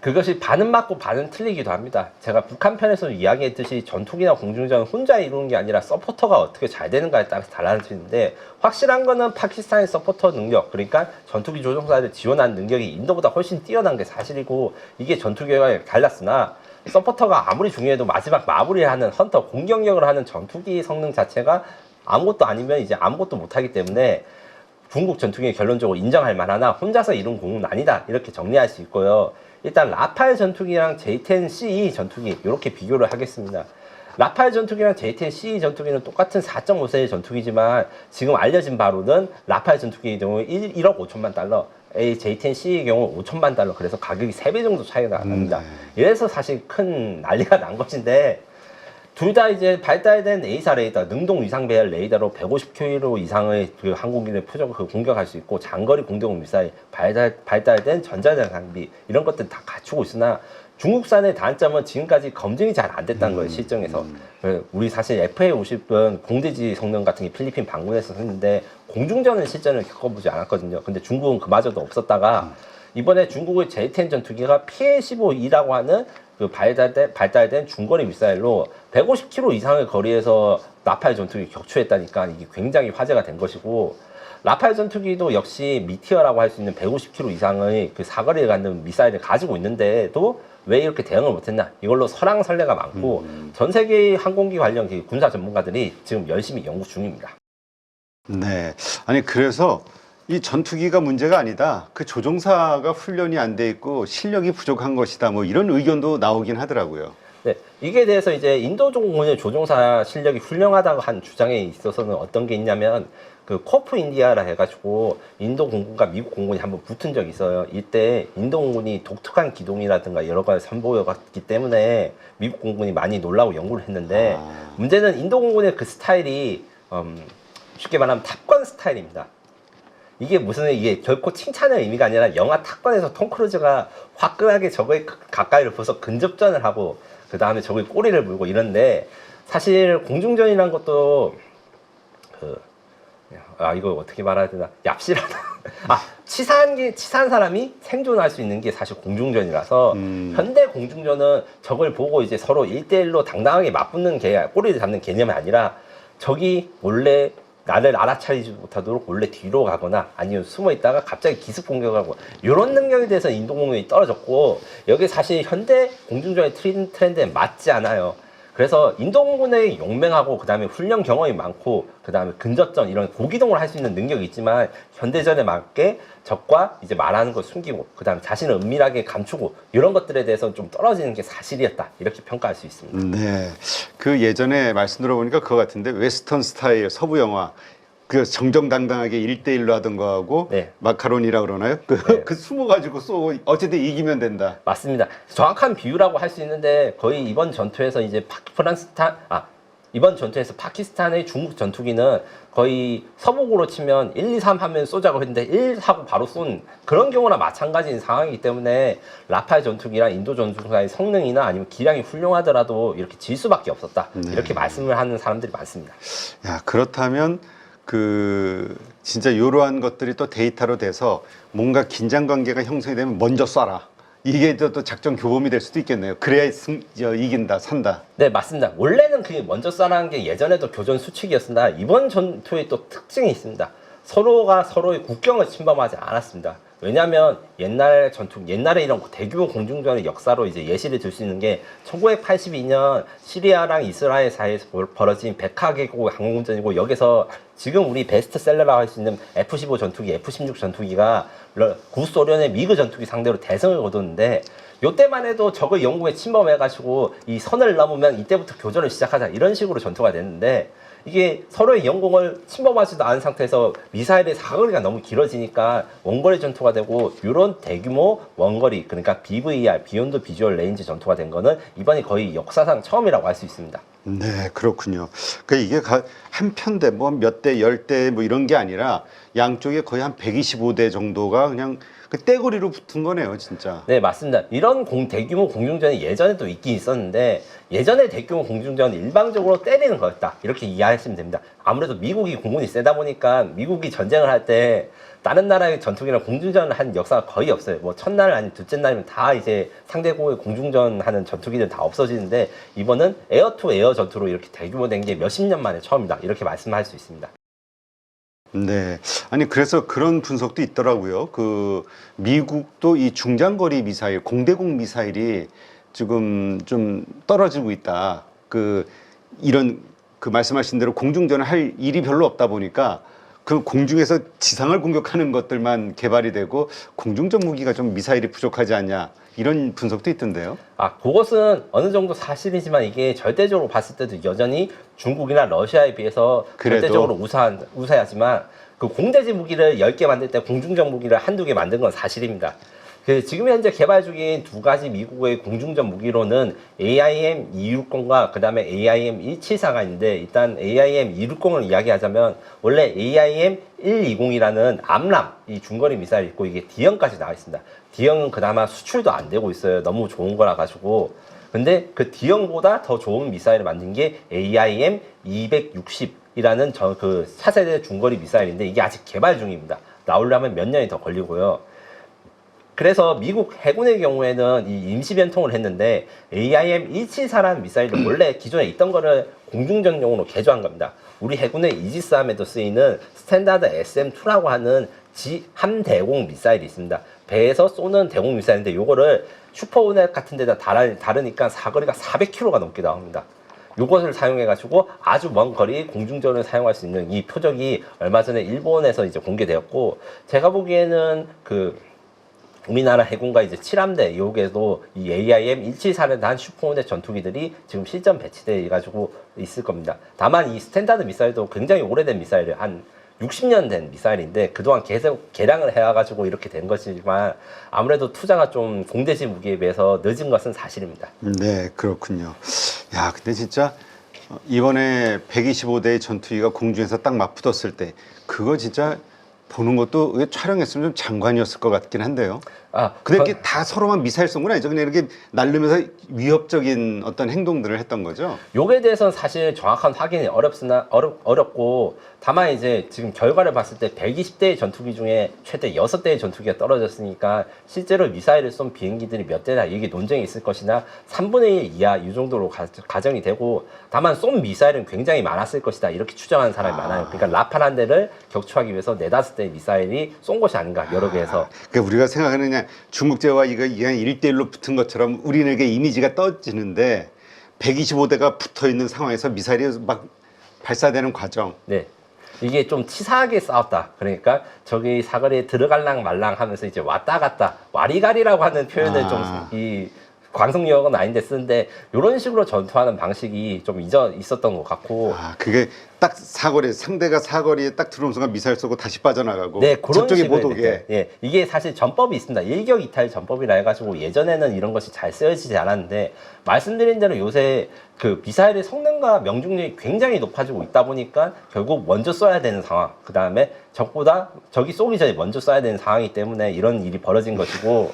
그것이 반은 맞고 반은 틀리기도 합니다. 제가 북한 편에서 이야기했듯이 전투기나 공중전은 혼자 이루는 게 아니라 서포터가 어떻게 잘 되는가에 따라서 달라지는데 확실한 거는 파키스탄의 서포터 능력, 그러니까 전투기 조종사를 지원하는 능력이 인도보다 훨씬 뛰어난 게 사실이고 이게 전투기가 달랐으나 서포터가 아무리 중요해도 마지막 마무리를 하는 헌터, 공격력을 하는 전투기 성능 자체가 아무것도 아니면 이제 아무것도 못하기 때문에 중국 전투기에 결론적으로 인정할 만하나 혼자서 이룬 공은 아니다 이렇게 정리할 수 있고요. 일단 라팔 전투기랑 J-10C 전투기 이렇게 비교를 하겠습니다. 라팔 전투기랑 J-10C 전투기는 똑같은 4.5세의 전투기지만 지금 알려진 바로는 라팔 전투기의 경우 1억 5천만 달러, J-10C의 경우 5천만 달러, 그래서 가격이 3배 정도 차이가 납니다. 이래서 사실 큰 난리가 난 것인데 둘 다 이제 발달된 A사 레이더, 능동 위상 배열 레이더로 150km 이상의 그 항공기를 공격할 수 있고 장거리 공대공 미사일, 발달된 전자전 장비 이런 것들 다 갖추고 있으나 중국산의 단점은 지금까지 검증이 잘 안 됐다는 거예요, 실정에서. 우리 사실 FA-50은 공대지 성능 같은 게 필리핀 방문해서 했는데 공중전은 실전을 겪어보지 않았거든요. 근데 중국은 그마저도 없었다가 이번에 중국의 J-10 전투기가 PL-15E라고 하는 그 발달된 중거리 미사일로 150km 이상의 거리에서 라팔 전투기 격추했다니까 이게 굉장히 화제가 된 것이고 라팔 전투기도 역시 미티어라고 할 수 있는 150km 이상의 그 사거리를 갖는 미사일을 가지고 있는데도 왜 이렇게 대응을 못했나 이걸로 설왕설래가 많고 전 세계 항공기 관련 군사 전문가들이 지금 열심히 연구 중입니다. 네. 아니 그래서 이 전투기가 문제가 아니다. 그 조종사가 훈련이 안 돼 있고 실력이 부족한 것이다. 뭐 이런 의견도 나오긴 하더라고요. 네, 이게 대해서 이제 인도 공군의 조종사 실력이 훌륭하다고 한 주장에 있어서는 어떤 게 있냐면 그 코프 인디아라 해가지고 인도 공군과 미국 공군이 한번 붙은 적이 있어요. 이때 인도 공군이 독특한 기동이라든가 여러 가지 선보여갔기 때문에 미국 공군이 많이 놀라고 연구를 했는데 문제는 인도 공군의 그 스타일이 쉽게 말하면 탑건 스타일입니다. 이게 결코 칭찬의 의미가 아니라 영화 탑건에서 톰 크루즈가 화끈하게 적의 가까이를 보서 근접전을 하고 그 다음에 적의 꼬리를 물고 이런데 사실 공중전이란 것도 이거 어떻게 말해야 되나 얍실하다 치사한 사람이 생존할 수 있는 게 사실 공중전이라서 현대 공중전은 적을 보고 이제 서로 1대1로 당당하게 맞붙는 꼬리를 잡는 개념이 아니라 적이 원래 나를 알아차리지 못하도록 원래 뒤로 가거나 아니면 숨어 있다가 갑자기 기습 공격하고 이런 능력에 대해서 인도공군이 떨어졌고 여기 사실 현대 공중전의 트렌드에 맞지 않아요. 그래서 인도공군의 용맹하고 그 다음에 훈련 경험이 많고 그 다음에 근접전 이런 고기동을 할 수 있는 능력이 있지만 현대전에 맞게 적과 이제 말하는 걸 숨기고 그 다음에 자신을 은밀하게 감추고 이런 것들에 대해서 좀 떨어지는 게 사실이었다 이렇게 평가할 수 있습니다. 네, 그 예전에 말씀 들어보니까 그거 같은데 웨스턴 스타일 서부 영화 그 정정당당하게 1대1로 하던 거하고 네. 마카로니라 그러나요? 그 숨어가지고 쏘고 어쨌든 이기면 된다. 맞습니다. 정확한 비유라고 할 수 있는데 거의 이번 전투에서 이제 이번 전투에서 파키스탄의 중국 전투기는 거의 서북으로 치면 1, 2, 3 하면 쏘자고 했는데 1 하고 바로 쏜 그런 경우나 마찬가지인 상황이기 때문에 라팔 전투기랑 인도 전투기의 성능이나 아니면 기량이 훌륭하더라도 이렇게 질 수밖에 없었다. 이렇게 말씀을 하는 사람들이 많습니다. 야, 그렇다면 그 진짜 이러한 것들이 또 데이터로 돼서 뭔가 긴장 관계가 형성이 되면 먼저 쏴라. 이게 또 작전 교범이 될 수도 있겠네요. 그래야 이긴다, 산다. 네, 맞습니다. 원래는 그게 먼저 쏴라는 게 예전에도 교전 수칙이었으나 이번 전투의 또 특징이 있습니다. 서로가 서로의 국경을 침범하지 않았습니다. 왜냐하면 옛날 전투, 옛날에 이런 대규모 공중전의 역사로 이제 예시를 들 수 있는 게 1982년 시리아랑 이스라엘 사이에서 벌어진 백하 계곡 항공전이고, 여기서 지금 우리 베스트셀러라고 할 수 있는 F-15 전투기, F-16 전투기가 구소련의 미그 전투기 상대로 대승을 거뒀는데, 요때만 해도 적의 영국에 침범해가지고 이 선을 넘으면 이때부터 교전을 시작하자, 이런 식으로 전투가 됐는데, 이게 서로의 영공을 침범하지도 않은 상태에서 미사일의 사거리가 너무 길어지니까 원거리 전투가 되고, 이런 대규모 원거리, 그러니까 BVR, 비욘드 비주얼 레인지 전투가 된 거는 이번이 거의 역사상 처음이라고 할 수 있습니다. 네, 그렇군요. 그러니까 이게 한 편대 뭐 몇 대, 10대 뭐 이런 게 아니라 양쪽에 거의 한 125대 정도가 그냥 그 떼거리로 붙은 거네요, 진짜. 네, 맞습니다. 이런 대규모 공중전이 예전에도 있긴 있었는데, 예전에 대규모 공중전은 일방적으로 때리는 거였다, 이렇게 이해하시면 됩니다. 아무래도 미국이 공군이 세다 보니까 미국이 전쟁을 할 때 다른 나라의 전투기랑 공중전을 한 역사가 거의 없어요. 뭐 첫날 아니면 둘째 날이면 다 이제 상대국의 공중전 하는 전투기들 다 없어지는데, 이번은 에어 투 에어 전투로 이렇게 대규모 된 게 몇십 년 만에 처음이다, 이렇게 말씀할 수 있습니다. 네. 아니, 그래서 그런 분석도 있더라고요. 그, 미국도 이 중장거리 미사일, 공대공 미사일이 지금 좀 떨어지고 있다. 이런, 말씀하신 대로 공중전을 할 일이 별로 없다 보니까 그 공중에서 지상을 공격하는 것들만 개발이 되고 공중전 무기가 좀 미사일이 부족하지 않냐. 이런 분석도 있던데요. 그것은 어느 정도 사실이지만, 이게 절대적으로 봤을 때도 여전히 중국이나 러시아에 비해서 그래도 절대적으로 우세하지만, 그 공대지 무기를 10개 만들 때 공중전 무기를 한두 개 만든 건 사실입니다. 지금 현재 개발 중인 두 가지 미국의 공중전 무기로는 AIM-260과 그 다음에 AIM-174가 있는데, 일단 AIM-260을 이야기하자면 원래 AIM-120이라는 암람, 이 중거리 미사일이 있고, 이게 D형까지 나와 있습니다. D형은 그나마 수출도 안 되고 있어요. 너무 좋은 거라 가지고. 근데 그 D형보다 더 좋은 미사일을 만든 게 AIM-260이라는 그 차세대 중거리 미사일인데, 이게 아직 개발 중입니다. 나오려면 몇 년이 더 걸리고요. 그래서 미국 해군의 경우에는 이 임시 변통을 했는데, AIM-174라는 미사일은 원래 기존에 있던 거를 공중전용으로 개조한 겁니다. 우리 해군의 이지스함에도 쓰이는 스탠다드 SM-2라고 하는 함대공 미사일이 있습니다. 배에서 쏘는 대공 미사일인데, 요거를 슈퍼우넷 같은 데다 다르니까 사거리가 400km가 넘게 나옵니다. 요것을 사용해가지고 아주 먼 거리 공중전을 사용할 수 있는 이 표적이 얼마 전에 일본에서 이제 공개되었고, 제가 보기에는 우리나라 해군과 이제 7함대 요게도 이 AIM-174를 단 슈퍼호넷 전투기들이 지금 실전 배치돼 가지고 있을 겁니다. 다만 이 스탠다드 미사일도 굉장히 오래된 미사일을 한 60년 된 미사일인데, 그동안 계속 개량을 해와가지고 이렇게 된 것이지만, 아무래도 투자가 좀 공대지 무기에 비해서 늦은 것은 사실입니다. 네, 그렇군요. 야, 근데 진짜 이번에 125대의 전투기가 공중에서 딱 맞붙었을 때 그거 진짜 보는 것도 촬영했으면 좀 장관이었을 것 같긴 한데요. 근데 이게 다 서로만 미사일 쏜 건 아니죠. 그냥 이렇게 날르면서 위협적인 어떤 행동들을 했던 거죠. 요게 대해서는 사실 정확한 확인이 어렵고, 다만 이제 지금 결과를 봤을 때 120대의 전투기 중에 최대 6대의 전투기가 떨어졌으니까 실제로 미사일을 쏜 비행기들이 몇 대나, 이게 논쟁이 있을 것이나 3분의 1 이하 이 정도로 가정이 되고, 다만 쏜 미사일은 굉장히 많았을 것이다, 이렇게 추정하는 사람이 많아요. 그러니까 라팔 한 대를 격추하기 위해서 4-5대의 미사일이 쏜 것이 아닌가, 여러 개에서. 그러니까 우리가 생각하는 그냥 중국제와 이거 그냥 1대1로 붙은 것처럼 우리에게 이미지가 떠지는데, 125대가 붙어 있는 상황에서 미사일이 막 발사되는 과정. 네. 이게 좀 치사하게 싸웠다. 그러니까 저기 사거리에 들어갈랑 말랑 하면서 이제 왔다 갔다, 와리가리라고 하는 표현을 좀 광성역은 아닌데 쓰는데, 이런 식으로 전투하는 방식이 좀 있었던 것 같고. 그게 딱 상대가 사거리에 딱 들어오는 순간 미사일 쏘고 다시 빠져나가고. 네, 그런 저쪽이 못 오게. 예, 이게 사실 전법이 있습니다. 일격이탈 전법이라 해가지고 예전에는 이런 것이 잘 쓰여지지 않았는데, 말씀드린 대로 요새 그 미사일의 성능과 명중률이 굉장히 높아지고 있다 보니까 결국 먼저 쏴야 되는 상황, 그 다음에 적이 쏘기 전에 먼저 쏴야 되는 상황이기 때문에 이런 일이 벌어진 것이고,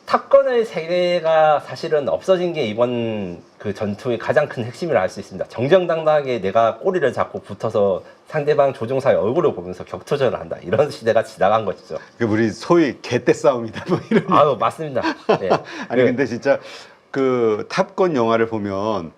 탑건의 세계가 사실은 없어진 게 이번 그 전투의 가장 큰 핵심이라 할 수 있습니다. 정정당당하게 내가 꼬리를 잡고 붙어서 상대방 조종사의 얼굴을 보면서 격투전을 한다. 이런 시대가 지나간 것이죠. 우리 소위 개떼 싸움이다 뭐 이런. 아유, 맞습니다. 네. 아니 근데 진짜 그 탑건 영화를 보면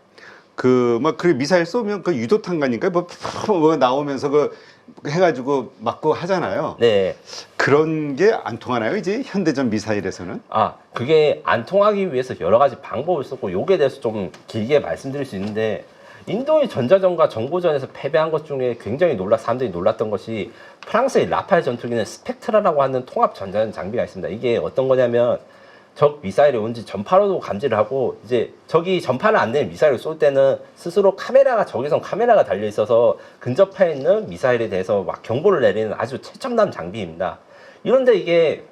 그 막 그 미사일 쏘면 그 유도탄 가니까 뭐 나오면서 그 해가지고 맞고 하잖아요. 네. 그런 게 안 통하나요? 이제 현대전 미사일에서는? 아, 그게 안 통하기 위해서 여러 가지 방법을 썼고, 요게 대해서 좀 길게 말씀드릴 수 있는데, 인도의 전자전과 정보전에서 패배한 것 중에 굉장히 사람들이 놀랐던 것이 프랑스의 라팔 전투기는 스펙트라라고 하는 통합 전자전 장비가 있습니다. 이게 어떤 거냐면, 적 미사일이 온지 전파로도 감지를 하고, 이제 적이 전파를 안 되는 미사일을 쏠 때는 스스로 적외선 카메라가 달려 있어서 근접해 있는 미사일에 대해서 막 경보를 내리는 아주 최첨단 장비입니다. 이런데 이게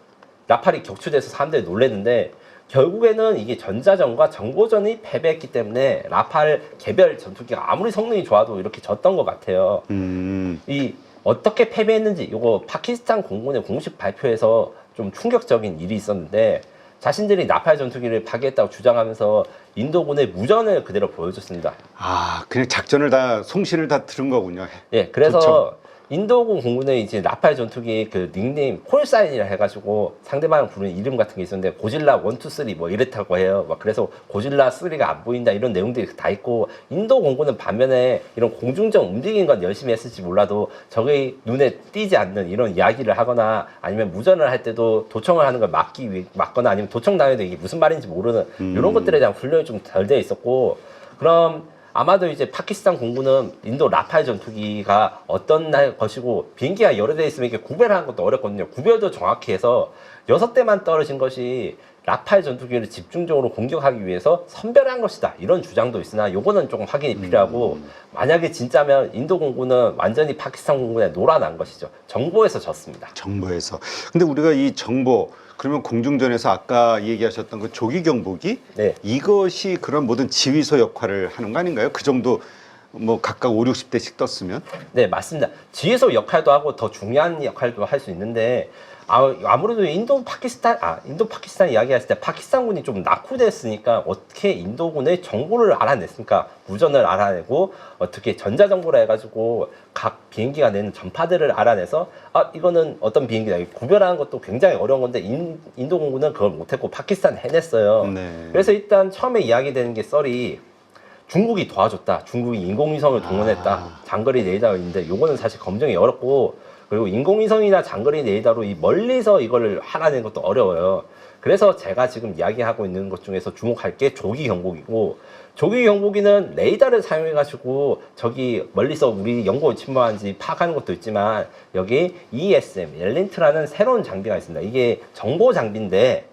라팔이 격추돼서 사람들이 놀랐는데, 결국에는 이게 전자전과 정보전이 패배했기 때문에 라팔 개별 전투기가 아무리 성능이 좋아도 이렇게 졌던 것 같아요. 이 어떻게 패배했는지 이거 파키스탄 공군의 공식 발표에서 좀 충격적인 일이 있었는데, 자신들이 라팔 전투기를 파괴했다고 주장하면서 인도군의 무전을 그대로 보여줬습니다. 아, 그냥 작전을 다 송신을 다 들은 거군요. 예, 그래서 도청. 인도군 공군의 이제 라팔 전투기 그 닉네임 콜사인이라 해가지고 상대방을 부르는 이름 같은 게 있었는데, 고질라 1, 2, 3 뭐 이랬다고 해요. 막 그래서 고질라 3가 안 보인다 이런 내용들이 다 있고, 인도 공군은 반면에 이런 공중전 움직이는 건 열심히 했을지 몰라도 적의 눈에 띄지 않는 이런 이야기를 하거나 아니면 무전을 할 때도 도청을 하는 걸 막거나 아니면 도청당해도 이게 무슨 말인지 모르는 이런 것들에 대한 훈련이 좀 덜 돼 있었고, 그럼 아마도 이제 파키스탄 공군은 인도 라팔 전투기가 어떤 것이고 비행기가 여러 대 있으면 이렇게 구별하는 것도 어렵거든요. 구별도 정확히 해서 6대만 떨어진 것이 라팔 전투기를 집중적으로 공격하기 위해서 선별한 것이다. 이런 주장도 있으나 요거는 조금 확인이 필요하고, 만약에 진짜면 인도 공군은 완전히 파키스탄 공군에 놀아난 것이죠. 정보에서 졌습니다. 정보에서. 근데 우리가 이 정보 그러면 공중전에서 아까 얘기하셨던 그 조기 경보기 네. 이것이 그런 모든 지휘소 역할을 하는 거 아닌가요? 그 정도 뭐 각각 5, 60대씩 떴으면? 네, 맞습니다. 지휘소 역할도 하고 더 중요한 역할도 할 수 있는데, 아무래도 인도 파키스탄 이야기했을 때 파키스탄군이 좀 낙후됐으니까 어떻게 인도군의 정보를 알아냈습니까? 무전을 알아내고 어떻게 전자정보를 해가지고 각 비행기가 내는 전파들을 알아내서 이거는 어떤 비행기다 구별하는 것도 굉장히 어려운 건데, 인도공군은 그걸 못했고 파키스탄 해냈어요. 네. 그래서 일단 처음에 이야기되는 게 썰이 중국이 도와줬다. 중국이 인공위성을 동원했다. 장거리 레이더가 있는데 요거는 사실 검증이 어렵고, 그리고 인공위성이나 장거리 레이더로 이 멀리서 이걸 알아내는 것도 어려워요. 그래서 제가 지금 이야기하고 있는 것 중에서 주목할 게 조기 경보기고, 조기 경보기는 레이더를 사용해가지고 저기 멀리서 우리 영국을 침범한지 파악하는 것도 있지만, 여기 ESM, 엘린트라는 새로운 장비가 있습니다. 이게 정보 장비인데,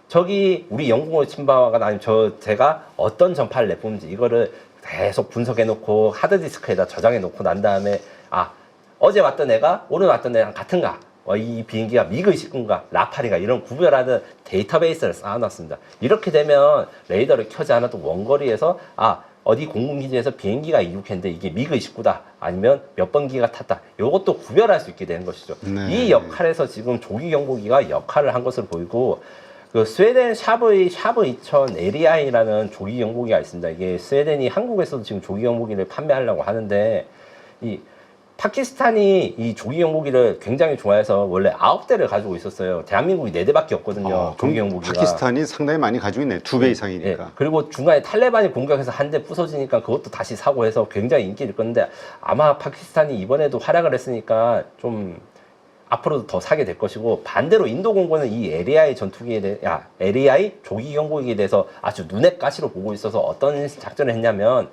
저기 우리 영국을 침범하거나 아니면 제가 어떤 전파를 내뿜는지 이거를 계속 분석해 놓고 하드디스크에다 저장해 놓고 난 다음에, 어제 왔던 애가 오늘 왔던 애랑 같은가? 이 비행기가 미그 29인가? 라팔인가? 이런 구별하는 데이터베이스를 쌓아놨습니다. 이렇게 되면 레이더를 켜지 않아도 원거리에서 어디 공군기지에서 비행기가 이륙했는데 이게 미그 29다. 아니면 몇 번 기가 탔다. 이것도 구별할 수 있게 되는 것이죠. 네. 이 역할에서 지금 조기 경보기가 역할을 한 것으로 보이고, 그 스웨덴 샤브 2000 LEI라는 조기 경보기가 있습니다. 이게 스웨덴이 한국에서도 지금 조기 경보기를 판매하려고 하는데, 이 파키스탄이 이 조기 경보기를 굉장히 좋아해서 원래 9대를 가지고 있었어요. 대한민국이 4대밖에 없거든요. 조기 경보기가. 파키스탄이 상당히 많이 가지고 있네. 2배 이상이니까. 예, 그리고 중간에 탈레반이 공격해서 한 대 부서지니까 그것도 다시 사고 해서 굉장히 인기를 끌었는데, 아마 파키스탄이 이번에도 활약을 했으니까 좀 앞으로도 더 사게 될 것이고, 반대로 인도 공군은 이 LEI LEI 조기 경보기에 대해서 아주 눈엣 가시로 보고 있어서 어떤 작전을 했냐면,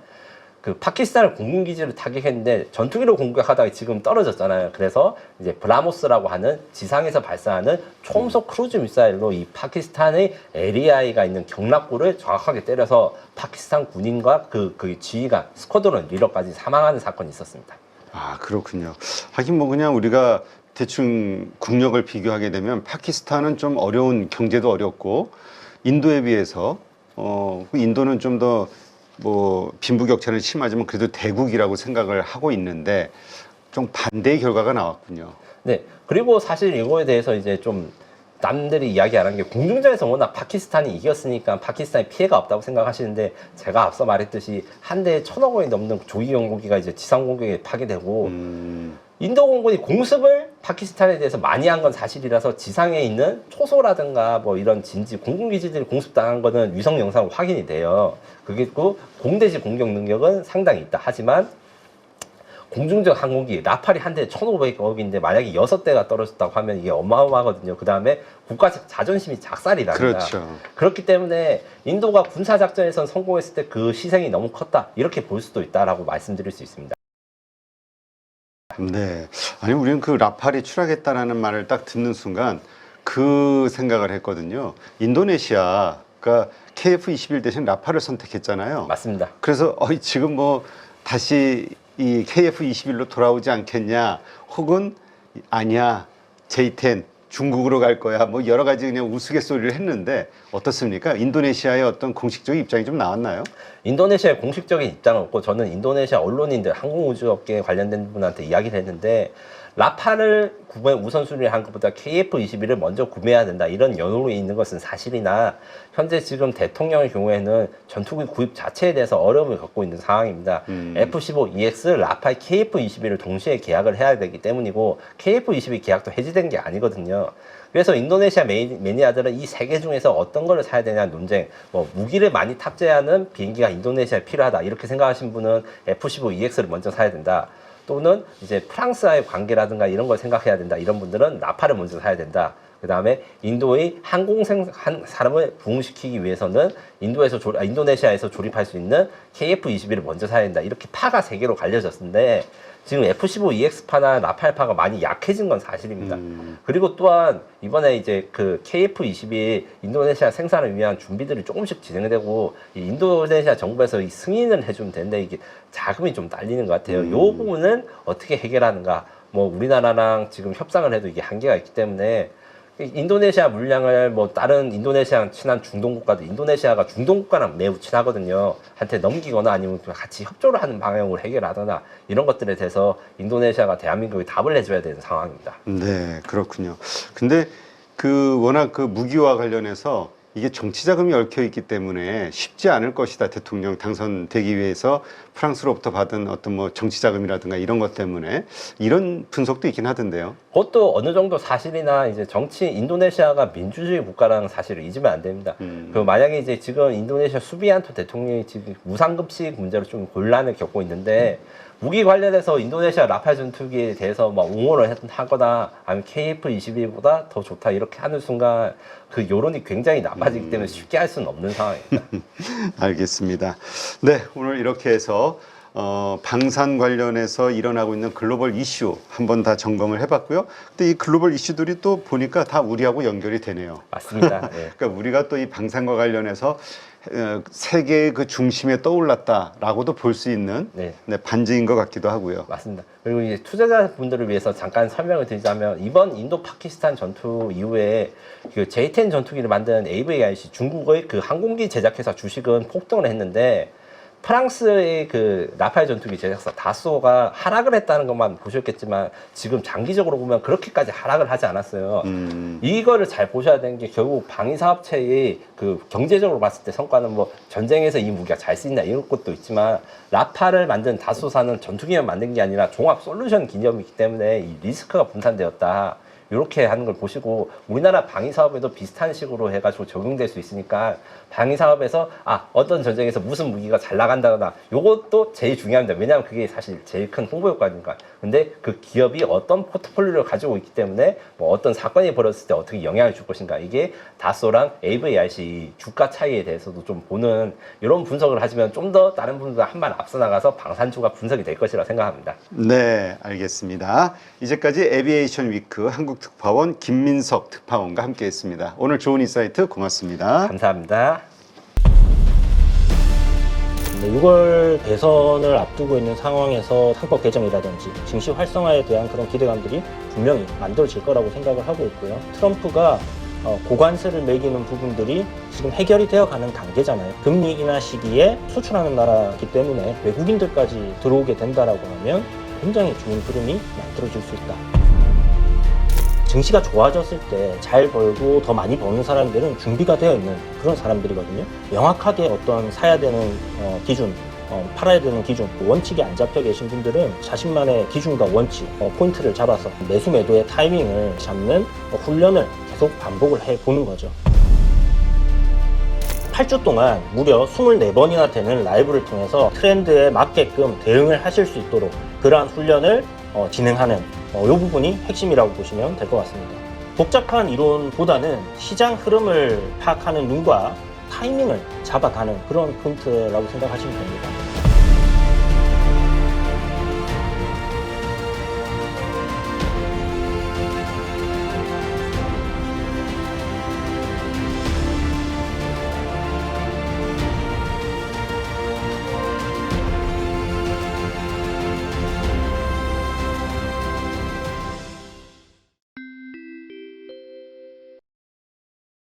그 파키스탄을 공군기지를 타격했는데 전투기로 공격하다가 지금 떨어졌잖아요. 그래서 이제 브라모스라고 하는 지상에서 발사하는 초음속 크루즈 미사일로 이 파키스탄의 LEI가 있는 경락구를 정확하게 때려서 파키스탄 군인과 그 지휘관 스쿼드론 리더까지 사망하는 사건이 있었습니다. 그렇군요. 하긴 뭐 그냥 우리가 대충 국력을 비교하게 되면 파키스탄은 좀 어려운, 경제도 어렵고 인도에 비해서 인도는 좀 더 뭐 빈부격차는 심하지만 그래도 대국이라고 생각을 하고 있는데 좀 반대의 결과가 나왔군요. 네. 그리고 사실 이거에 대해서 이제 좀 남들이 이야기 안 한 게 공중전에서 워낙 파키스탄이 이겼으니까 파키스탄에 피해가 없다고 생각하시는데 제가 앞서 말했듯이 한 대에 1,000억 원이 넘는 조기 경보기가 이제 지상 공격에 파괴되고 인도 공군이 공습을 파키스탄에 대해서 많이 한 건 사실이라서 지상에 있는 초소라든가 뭐 이런 진지 공군기지들이 공습당한 거는 위성 영상으로 확인이 돼요. 그게 그 공대지 공격 능력은 상당히 있다. 하지만 공중전 항공기 라팔이 한 대에 1,500억인데 만약에 6대가 떨어졌다고 하면 이게 어마어마하거든요. 그 다음에 국가 자존심이 작살이 납니다. 그렇죠. 그렇기 때문에 인도가 군사작전에선 성공했을 때 그 희생이 너무 컸다. 이렇게 볼 수도 있다라고 말씀드릴 수 있습니다. 네. 아니, 우리는 그 라팔이 추락했다라는 말을 딱 듣는 순간 그 생각을 했거든요. 인도네시아가 KF-21 대신 라팔을 선택했잖아요. 맞습니다. 그래서 지금 뭐 다시 이 KF-21로 돌아오지 않겠냐, 혹은 아니야, J-10 중국으로 갈 거야, 뭐 여러 가지 그냥 우스갯소리를 했는데 어떻습니까? 인도네시아의 어떤 공식적인 입장이 좀 나왔나요? 인도네시아의 공식적인 입장은 없고 저는 인도네시아 언론인들 항공우주업계에 관련된 분한테 이야기를 했는데 라팔을 구매 우선순위를 한 것보다 KF-21을 먼저 구매해야 된다 이런 여론이 있는 것은 사실이나 현재 지금 대통령의 경우에는 전투기 구입 자체에 대해서 어려움을 겪고 있는 상황입니다. F-15EX, 라팔, KF-21을 동시에 계약을 해야 되기 때문이고 KF-22 계약도 해지된 게 아니거든요. 그래서 인도네시아 매니아들은 이 세 개 중에서 어떤 거를 사야 되냐 논쟁, 뭐 무기를 많이 탑재하는 비행기가 인도네시아에 필요하다 이렇게 생각하신 분은 F-15EX를 먼저 사야 된다. 또는 이제 프랑스와의 관계라든가 이런 걸 생각해야 된다. 이런 분들은 라팔을 먼저 사야 된다. 그 다음에 인도의 사람을 부흥시키기 위해서는 인도네시아에서 조립할 수 있는 KF-21을 먼저 사야 된다. 이렇게 파가 세 개로 갈려졌는데 지금 F-15EX파나 라팔파가 많이 약해진 건 사실입니다. 그리고 또한 이번에 이제 그 KF-22 인도네시아 생산을 위한 준비들이 조금씩 진행되고 이 인도네시아 정부에서 이 승인을 해주면 되는데 이게 자금이 좀 딸리는 것 같아요. 이 부분은 어떻게 해결하는가? 뭐 우리나라랑 지금 협상을 해도 이게 한계가 있기 때문에 인도네시아 물량을 뭐 다른 인도네시아랑 친한 중동 국가들, 인도네시아가 중동 국가랑 매우 친하거든요. 한테 넘기거나 아니면 같이 협조를 하는 방향으로 해결하거나 이런 것들에 대해서 인도네시아가 대한민국이 답을 해줘야 되는 상황입니다. 네, 그렇군요. 근데 그 워낙 그 무기와 관련해서 이게 정치 자금이 얽혀 있기 때문에 쉽지 않을 것이다. 대통령 당선되기 위해서 프랑스로부터 받은 어떤 뭐 정치 자금이라든가 이런 것 때문에 이런 분석도 있긴 하던데요. 그것도 어느 정도 사실이나 이제 정치 인도네시아가 민주주의 국가라는 사실을 잊으면 안 됩니다. 그 만약에 이제 지금 인도네시아 수비안토 대통령이 지금 무상급식 문제로 좀 곤란을 겪고 있는데 무기 관련해서 인도네시아 라팔 전투기에 대해서 막 옹호를 하거나 아니면 KF-21보다 더 좋다 이렇게 하는 순간 그 여론이 굉장히 나빠지기 때문에 쉽게 할 수는 없는 상황입니다. 알겠습니다. 네, 오늘 이렇게 해서 방산 관련해서 일어나고 있는 글로벌 이슈 한번 다 점검을 해봤고요. 근데 이 글로벌 이슈들이 또 보니까 다 우리하고 연결이 되네요. 맞습니다. 네. 그러니까 우리가 또 이 방산과 관련해서 세계의 그 중심에 떠올랐다라고도 볼 수 있는 네. 반증인 것 같기도 하고요. 맞습니다. 그리고 이제 투자자분들을 위해서 잠깐 설명을 드리자면 이번 인도 파키스탄 전투 이후에 그 J-10 전투기를 만든 AVIC 중국의 그 항공기 제작회사 주식은 폭등을 했는데 프랑스의 그 라팔 전투기 제작사 다쏘가 하락을 했다는 것만 보셨겠지만 지금 장기적으로 보면 그렇게까지 하락을 하지 않았어요. 이거를 잘 보셔야 되는 게 결국 방위사업체의 그 경제적으로 봤을 때 성과는 뭐 전쟁에서 이 무기가 잘 쓰인다 이런 것도 있지만 라팔을 만든 다쏘사는 전투기만 만든 게 아니라 종합 솔루션 기념이기 때문에 이 리스크가 분산되었다. 이렇게 하는 걸 보시고 우리나라 방위 사업에도 비슷한 식으로 해가지고 적용될 수 있으니까 방위 사업에서 어떤 전쟁에서 무슨 무기가 잘 나간다거나 요것도 제일 중요합니다. 왜냐하면 그게 사실 제일 큰 홍보 효과니까. 근데 그 기업이 어떤 포트폴리오를 가지고 있기 때문에 뭐 어떤 사건이 벌어졌을 때 어떻게 영향을 줄 것인가 이게 다쏘랑 AVIC 주가 차이에 대해서도 좀 보는 이런 분석을 하시면 좀 더 다른 분들과 한 발 앞서 나가서 방산주가 분석이 될 것이라 생각합니다. 네, 알겠습니다. 이제까지 에비에이션 위크 한국특파원 김민석 특파원과 함께했습니다. 오늘 좋은 인사이트 고맙습니다. 감사합니다. 6월 대선을 앞두고 있는 상황에서 상법 개정이라든지 증시 활성화에 대한 그런 기대감들이 분명히 만들어질 거라고 생각을 하고 있고요. 트럼프가 고관세를 매기는 부분들이 지금 해결이 되어가는 단계잖아요. 금리 인하 시기에 수출하는 나라이기 때문에 외국인들까지 들어오게 된다라고 하면 굉장히 좋은 흐름이 만들어질 수 있다. 증시가 좋아졌을 때 잘 벌고 더 많이 버는 사람들은 준비가 되어 있는 그런 사람들이거든요. 명확하게 어떤 사야 되는 기준, 팔아야 되는 기준, 원칙이 안 잡혀 계신 분들은 자신만의 기준과 원칙, 포인트를 잡아서 매수 매도의 타이밍을 잡는 훈련을 계속 반복을 해보는 거죠. 8주 동안 무려 24번이나 되는 라이브를 통해서 트렌드에 맞게끔 대응을 하실 수 있도록 그러한 훈련을 진행하는 이 부분이 핵심이라고 보시면 될 것 같습니다. 복잡한 이론보다는 시장 흐름을 파악하는 눈과 타이밍을 잡아가는 그런 포인트라고 생각하시면 됩니다.